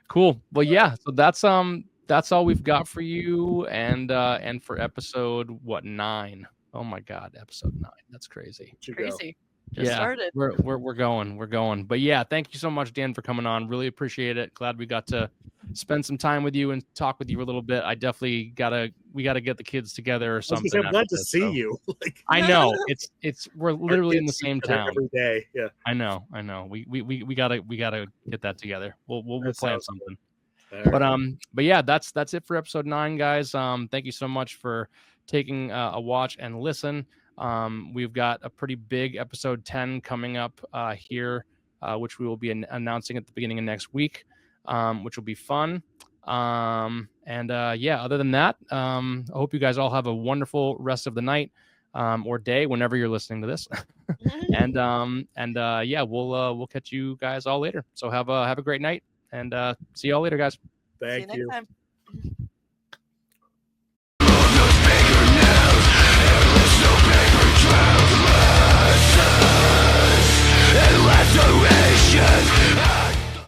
A: Cool. Well, yeah. So that's all we've got for you, and for episode 9. Oh my God, episode 9. That's crazy.
B: Crazy.
A: Just started. We're going. But yeah, thank you so much, Dan, for coming on. Really appreciate it. Glad we got to spend some time with you and talk with you a little bit. I definitely we gotta get the kids together or something.
C: I'm glad to see you.
A: I know we're literally in the same town
C: every day. Yeah,
A: I know. We gotta get that together. We'll plan something. But yeah, that's it for episode 9, guys. Thank you so much for taking a watch and listen. We've got a pretty big episode 10 coming up here, which we will be announcing at the beginning of next week, which will be fun. Other than that, I hope you guys all have a wonderful rest of the night or day whenever you're listening to this. We'll catch you guys all later. So have a great night, and see y'all later, guys.
C: Thank you.
B: Next time.
D: And restoration